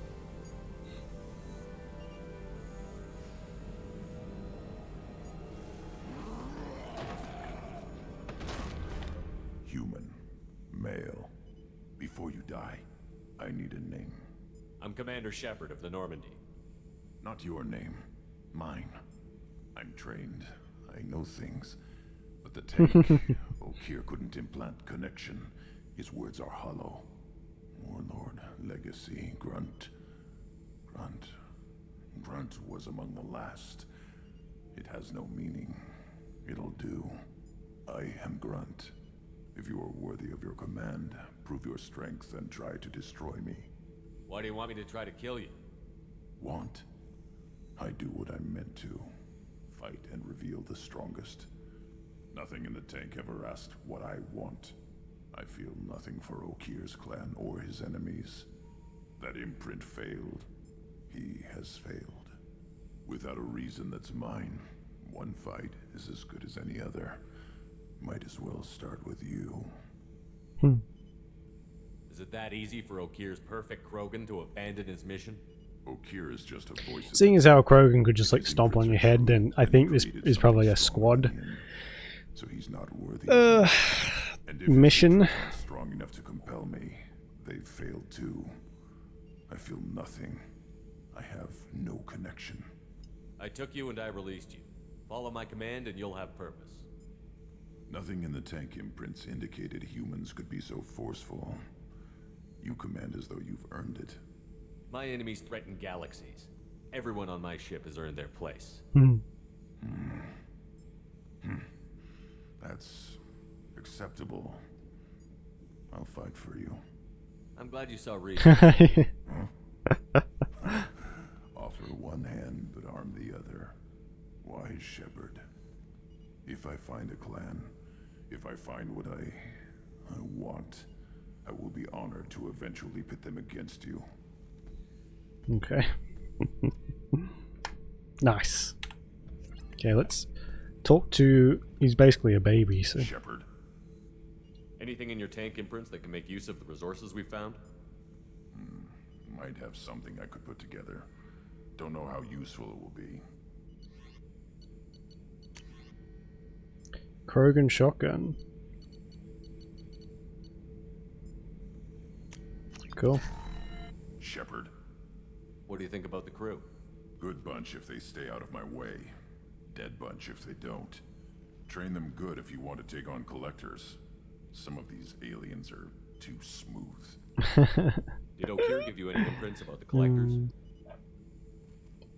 Human. Male. Before you die, I need a name. I'm Commander Shepard of the Normandy. Not your name. Mine. I'm trained. I know things. But the tank, Okeer couldn't implant connection. His words are hollow. Warlord, legacy, Grunt. Grunt was among the last. It has no meaning. It'll do. I am Grunt. If you are worthy of your command, prove your strength and try to destroy me. Why do you want me to try to kill you? Want? I do what I'm meant to. Fight and reveal the strongest. Nothing in the tank ever asked what I want. I feel nothing for Okir's clan or his enemies. That imprint failed. He has failed. Without a reason that's mine, one fight is as good as any other. Might as well start with you. Is it that easy for Okir's perfect Krogan to abandon his mission? Okir is just a voice. Seeing as how Krogan could just like stomp on your head, then I think this is probably a squad So he's not worthy. mission. Strong enough to compel me. They've failed too. I feel nothing. I have no connection. I took you and I released you. Follow my command and you'll have purpose. Nothing in the tank imprints indicated humans could be so forceful. You command as though you've earned it. My enemies threaten galaxies. Everyone on my ship has earned their place. That's acceptable. I'll fight for you. I'm glad you saw reason. Offer one hand, but arm the other. Wise Shepard. If I find a clan, if I find what I want, I will be honored to eventually pit them against you. Okay. Nice. Okay, let's talk to... He's basically a baby, so... Shepard. Anything in your tank imprints that can make use of the resources we found? Might have something I could put together. Don't know how useful it will be. Krogan shotgun. Cool. Shepard. What do you think about the crew? Good bunch if they stay out of my way. Dead bunch if they don't. Train them good if you want to take on collectors. Some of these aliens are too smooth. Did Okir give you any imprints about the collectors?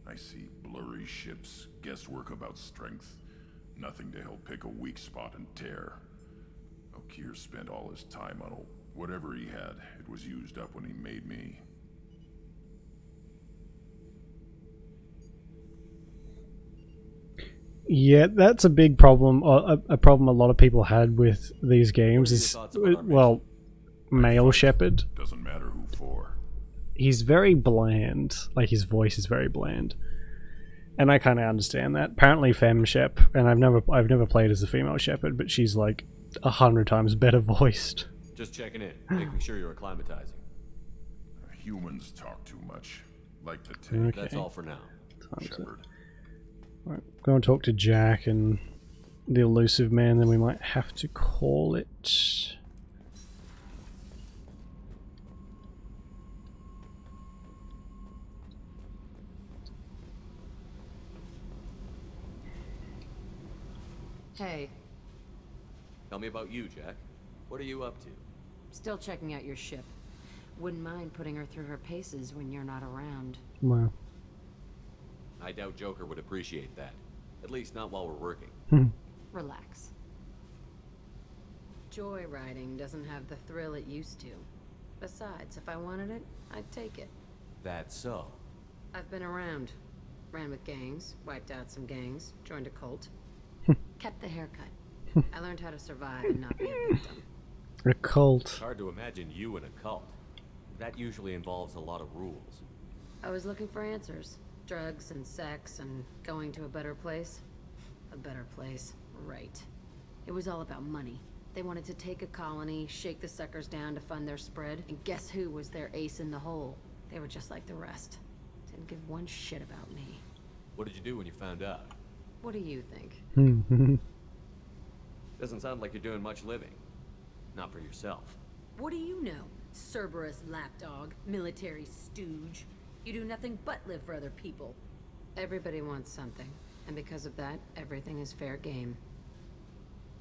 I see blurry ships, guesswork about strength. Nothing to help pick a weak spot and tear. Okir spent all his time on whatever he had. It was used up when he made me. Yeah, that's a big problem. A problem a lot of people had with these games is, well, male Shepard. Doesn't matter who for. He's very bland. Like, his voice is very bland. And I kind of understand that. Apparently Femme Shep, and I've never played as a female Shepard, but she's like 100 times better voiced. Just checking in, making sure you're acclimatizing. Humans talk too much. Like the tank. Okay. That's all for now. Shepard. Right, go and talk to Jack and the elusive man, then we might have to call it. Hey, Tell me about you, Jack. What are you up to? still checking out your ship. Wouldn't mind putting her through her paces when you're not around. Wow. I doubt Joker would appreciate that. At least not while we're working. Relax. Joyriding doesn't have the thrill it used to. Besides, if I wanted it, I'd take it. That's so. I've been around. Ran with gangs, wiped out some gangs, joined a cult. Kept the haircut. I learned how to survive and not be a victim. A cult. It's hard to imagine you in a cult. That usually involves a lot of rules. I was looking for answers. Drugs and sex and going to a better place. A better place, right. It was all about money. They wanted to take a colony, shake the suckers down to fund their spread, and guess who was their ace in the hole? They were just like the rest. Didn't give one shit about me. What did you do when you found out? What do you think? Doesn't sound like you're doing much living. Not for yourself. What do you know? Cerberus lapdog, military stooge. You do nothing but live for other people. Everybody wants something, and because of that, everything is fair game.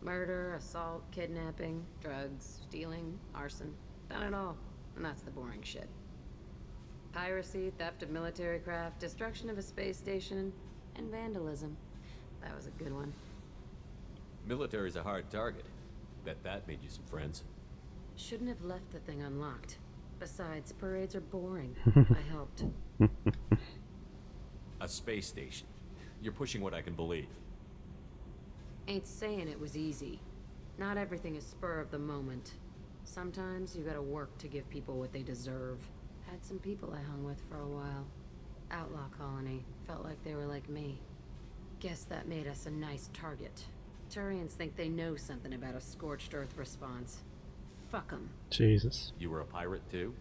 Murder, assault, kidnapping, drugs, stealing, arson. Done it all. And that's the boring shit. Piracy, theft of military craft, destruction of a space station, and vandalism. That was a good one. Military's a hard target. Bet that made you some friends. Shouldn't have left the thing unlocked. Besides, parades are boring. I helped. A space station. You're pushing what I can believe. Ain't saying it was easy. Not everything is spur of the moment. Sometimes you gotta work to give people what they deserve. Had some people I hung with for a while. Outlaw colony. Felt like they were like me. Guess that made us a nice target. Turians think they know something about a scorched earth response. Fuck 'em. Jesus. You were a pirate too?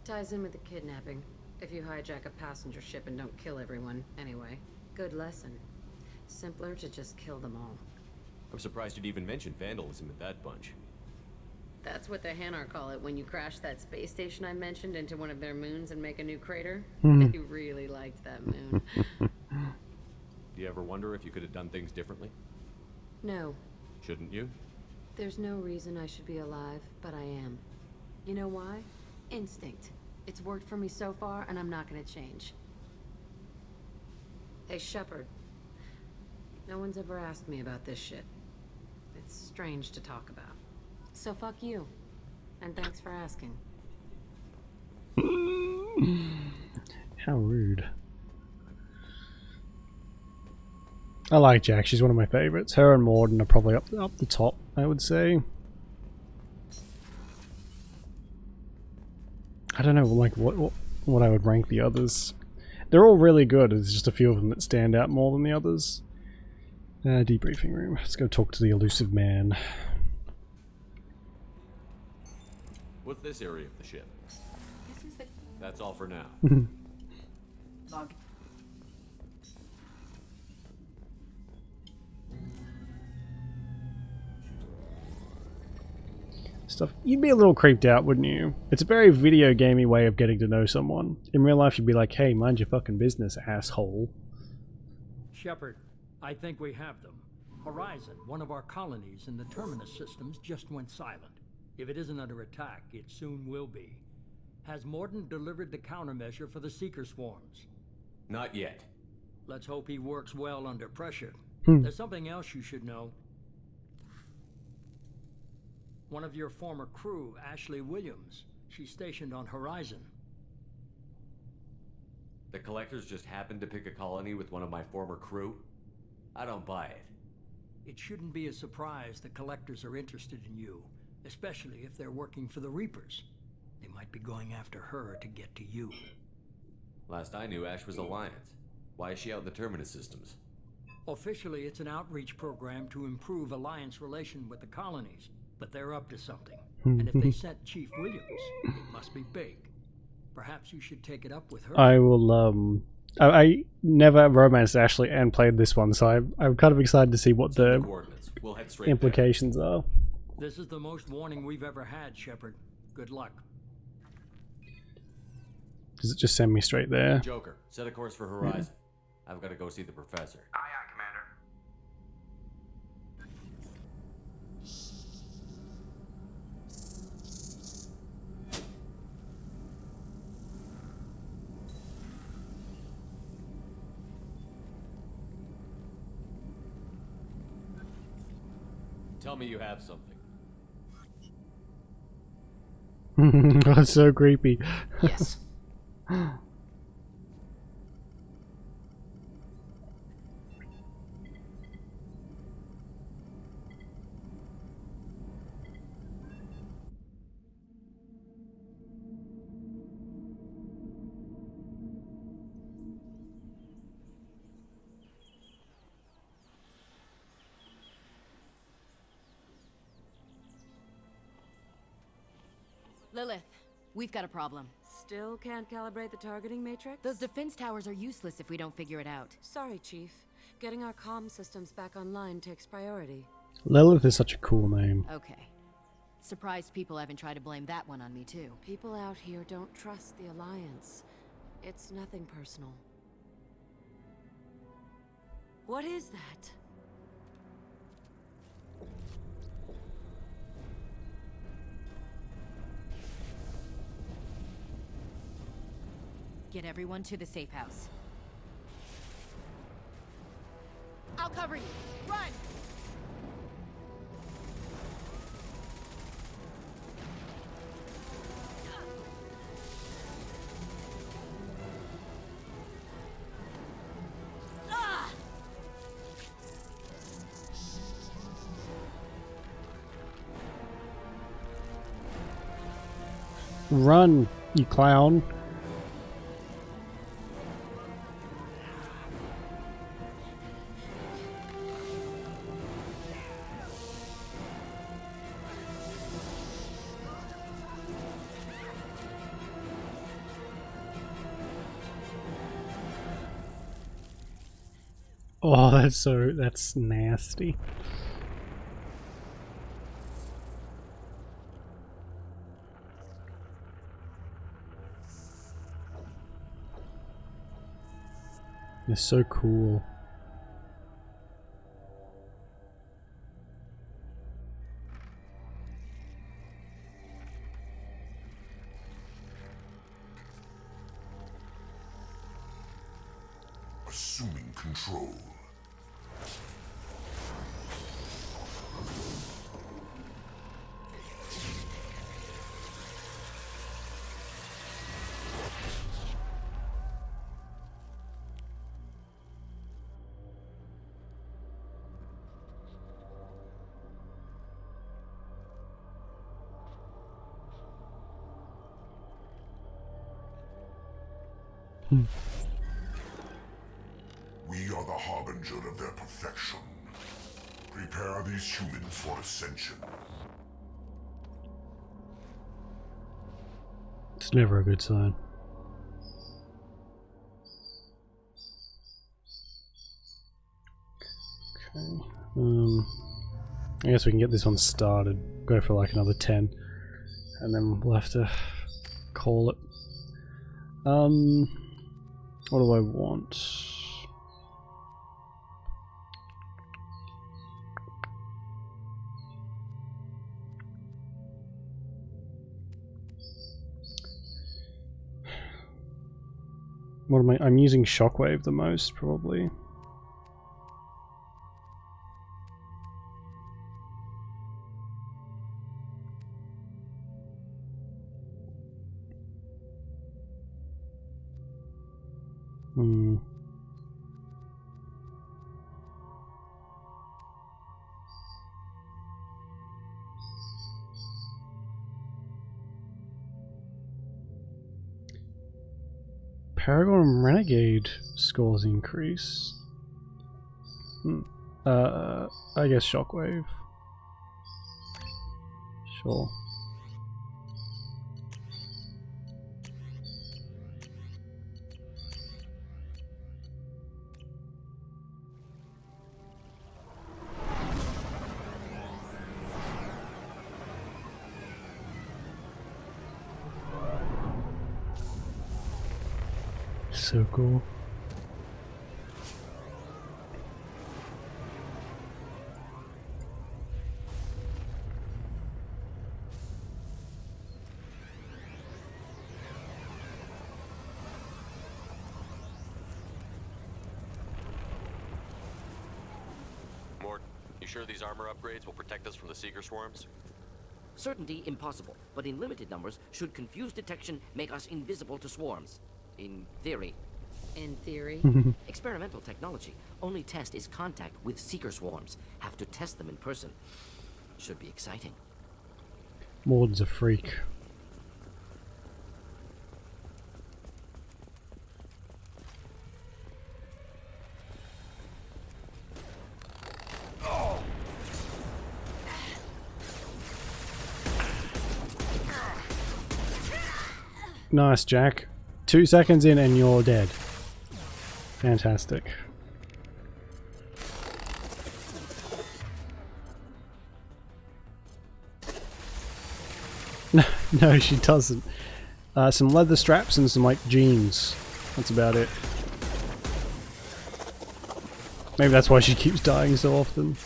Ties in with the kidnapping. If you hijack a passenger ship and don't kill everyone, anyway. Good lesson. Simpler to just kill them all. I'm surprised you'd even mention vandalism in that bunch. That's what the Hanar call it when you crash that space station I mentioned into one of their moons and make a new crater. They really liked that moon. Do you ever wonder if you could have done things differently? No. Shouldn't you? There's no reason I should be alive, but I am. You know why? Instinct. It's worked for me so far, and I'm not gonna change. Hey, Shepard. No one's ever asked me about this shit. It's strange to talk about. So fuck you. And thanks for asking. How rude. I like Jack, she's one of my favorites. Her and Mordin are probably up the top, I would say. I don't know, like what I would rank the others. They're all really good, there's just a few of them that stand out more than the others. Debriefing room. Let's go talk to the elusive man. What's this area of the ship? This is the That's all for now. log. Stuff. You'd be a little creeped out, wouldn't you? It's a very video gamey way of getting to know someone. In real life, you'd be like, hey, mind your fucking business, asshole. Shepard, I think we have them. Horizon, one of our colonies in the Terminus systems, just went silent. If it isn't under attack, it soon will be. Has Mordin delivered the countermeasure for the Seeker swarms? Not yet. Let's hope he works well under pressure. Hmm. There's something else you should know. One of your former crew, Ashley Williams, she's stationed on Horizon. The Collectors just happened to pick a colony with one of my former crew? I don't buy it. It shouldn't be a surprise the Collectors are interested in you, especially if they're working for the Reapers. They might be going after her to get to you. Last I knew, Ash was Alliance. Why is she out in the Terminus systems? Officially, it's an outreach program to improve Alliance relation with the colonies, but they're up to something. And if they sent Chief Williams, it must be big. Perhaps you should take it up with her. I will, I never romanced Ashley and played this one, so I'm kind of excited to see what the We'll head straight implications are. This is the most warning we've ever had, Shepard. Good luck. Does it just send me straight there? Joker, set a course for Horizon. I've got to go see the professor. Aye, aye, Commander. Tell me you have something. That's so creepy. Yes. Lilith, we've got a problem. Still can't calibrate the targeting matrix? Those defense towers are useless if we don't figure it out. Sorry, Chief. Getting our comm systems back online takes priority. Lilith is such a cool name. Okay. Surprised people haven't tried to blame that one on me, too. People out here don't trust the Alliance. It's nothing personal. What is that? Get everyone to the safe house. I'll cover you. Run! Run, you clown. Oh, that's nasty. They're so cool. Assuming control. We are the harbinger of their perfection. Prepare these humans for ascension. It's never a good sign. Okay. I guess we can get this one started. Go for like another 10. And then we'll have to call it. What do I want? What am I'm using Shockwave the most, probably. Paragon and Renegade scores increase. I guess Shockwave. Sure. So cool. Mort, you sure these armor upgrades will protect us from the Seeker swarms? Certainty impossible, but in limited numbers, should confused detection make us invisible to swarms. In theory. In theory? Experimental technology. Only test is contact with Seeker swarms. Have to test them in person. Should be exciting. Mord's a freak. Nice, Jack. 2 seconds in and you're dead. Fantastic. No, she doesn't. Some leather straps and some like jeans. That's about it. Maybe that's why she keeps dying so often.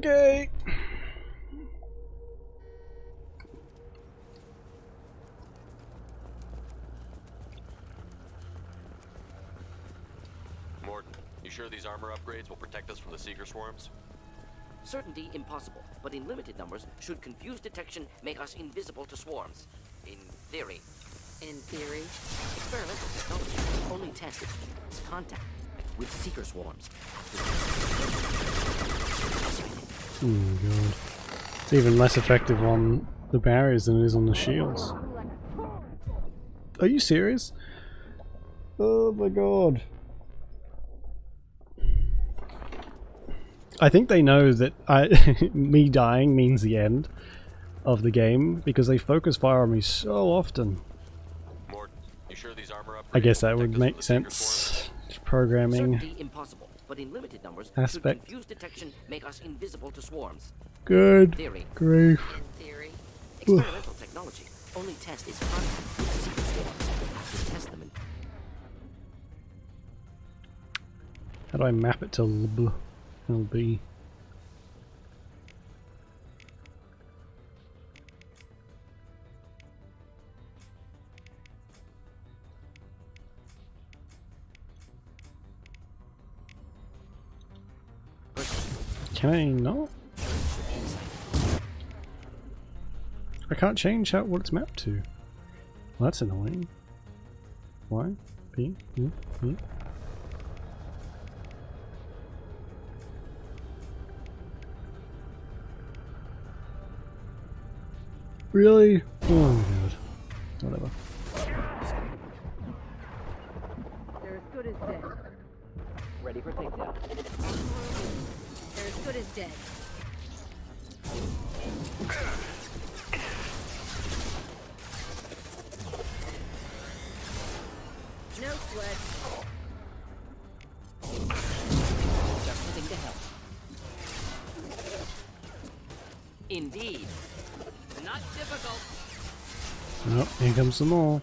Okay. sure these armor upgrades will protect us from the Seeker swarms? Certainty impossible, but in limited numbers, should confused detection make us invisible to swarms. In theory. In theory? Experimental technology only tested its contact with Seeker swarms. Oh god. It's even less effective on the barriers than it is on the shields. Are you serious? Oh my god. I think they know that me dying means the end of the game because they focus fire on me so often. Mort, you sure these armor upgrades I guess that will would protect us make from the Seeker sense. swarms? Programming. Certainty impossible, but in limited numbers, Aspect. should confused detection make us invisible to swarms. Good Theory. grief. In theory? Experimental technology only test its contact with Seeker swarms. To test them in How do I map it to LB? Can I not? I can't change what it's mapped to. Well, that's annoying. Y, P, U, E. Really? Oh my god. Whatever. They're as good as dead. ready for takedown. They're as good as dead. No sweat. Just the thing to help. Indeed. Not difficult. Oh, here comes some more.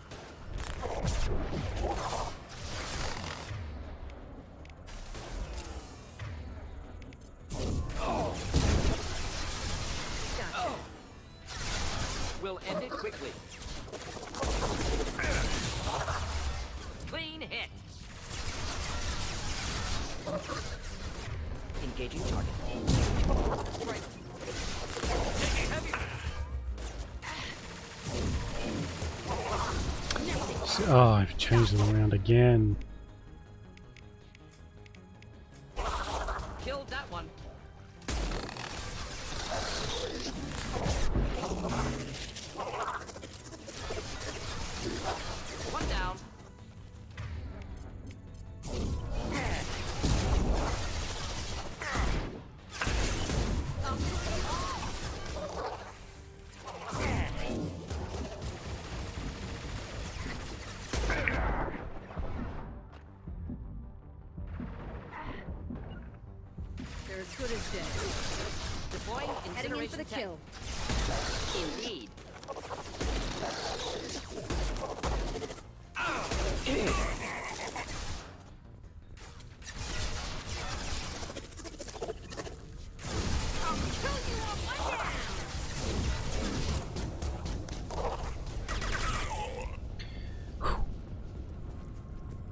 We'll end it quickly. Clean hit. Engaging target. Right. Taking heavy. Oh, I've changed them around again. Killed that one. One down. They're as good as dead. Deploying Heading in incineration for the tech. kill. Indeed.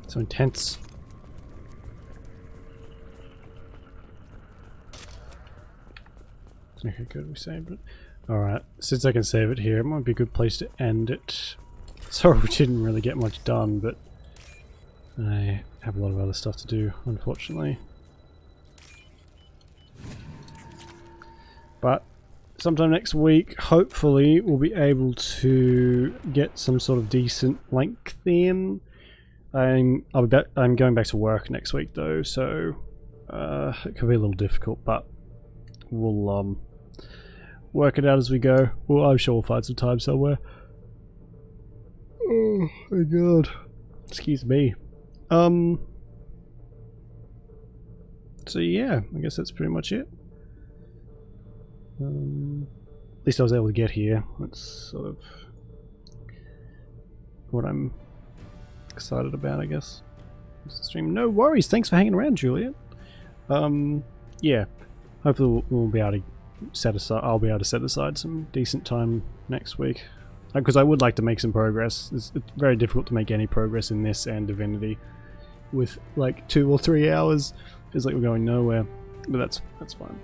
So intense. Okay, good, we saved it. Alright, since I can save it here, it might be a good place to end it. Sorry we didn't really get much done, but I have a lot of other stuff to do, unfortunately. But sometime next week, hopefully, we'll be able to get some sort of decent length in. I'm going back to work next week though, so it could be a little difficult, but we'll work it out as we go. Well, I'm sure we'll find some time somewhere. Oh my god. Excuse me. So yeah, I guess that's pretty much it. At least I was able to get here. That's sort of what I'm excited about, I guess. This is stream. No worries. Thanks for hanging around, Juliet. Yeah. Hopefully we'll be able to set aside. I'll be able to set aside some decent time next week, because I would like to make some progress. It's very difficult to make any progress in this and Divinity with like 2 or 3 hours Feels like we're going nowhere, but that's fine.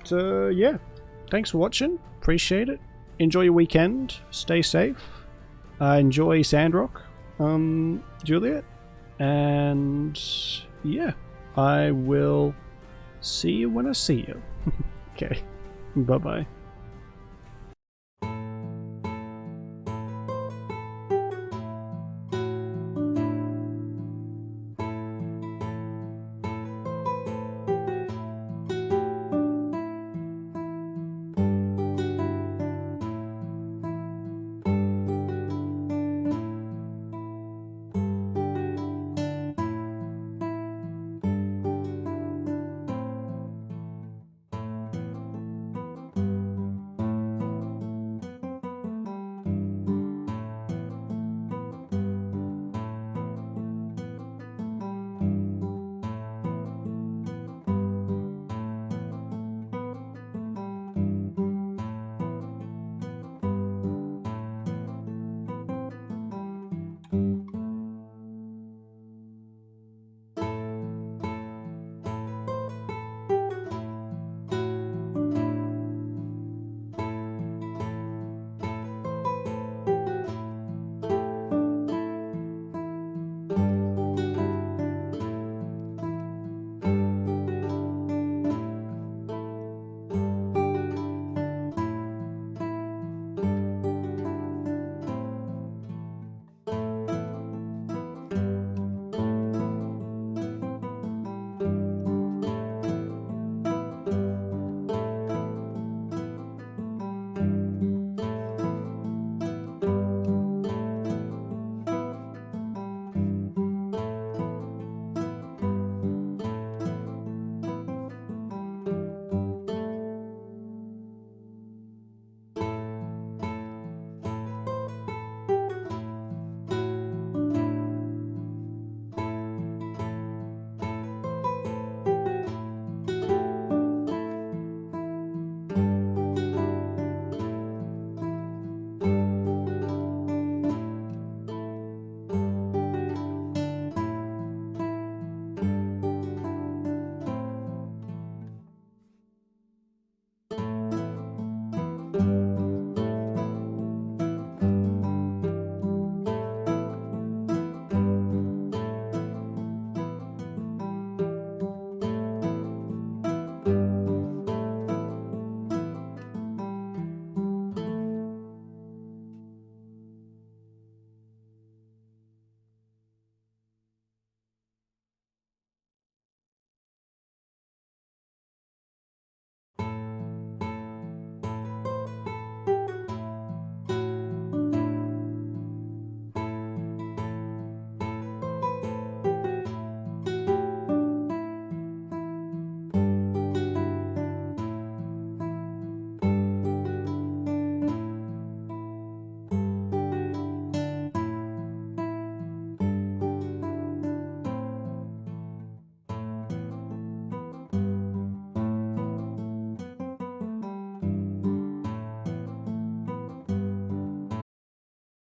So yeah, thanks for watching. Appreciate it. Enjoy your weekend. Stay safe. Enjoy Sandrock, Juliet, and yeah, I will see you when I see you. Okay, bye bye.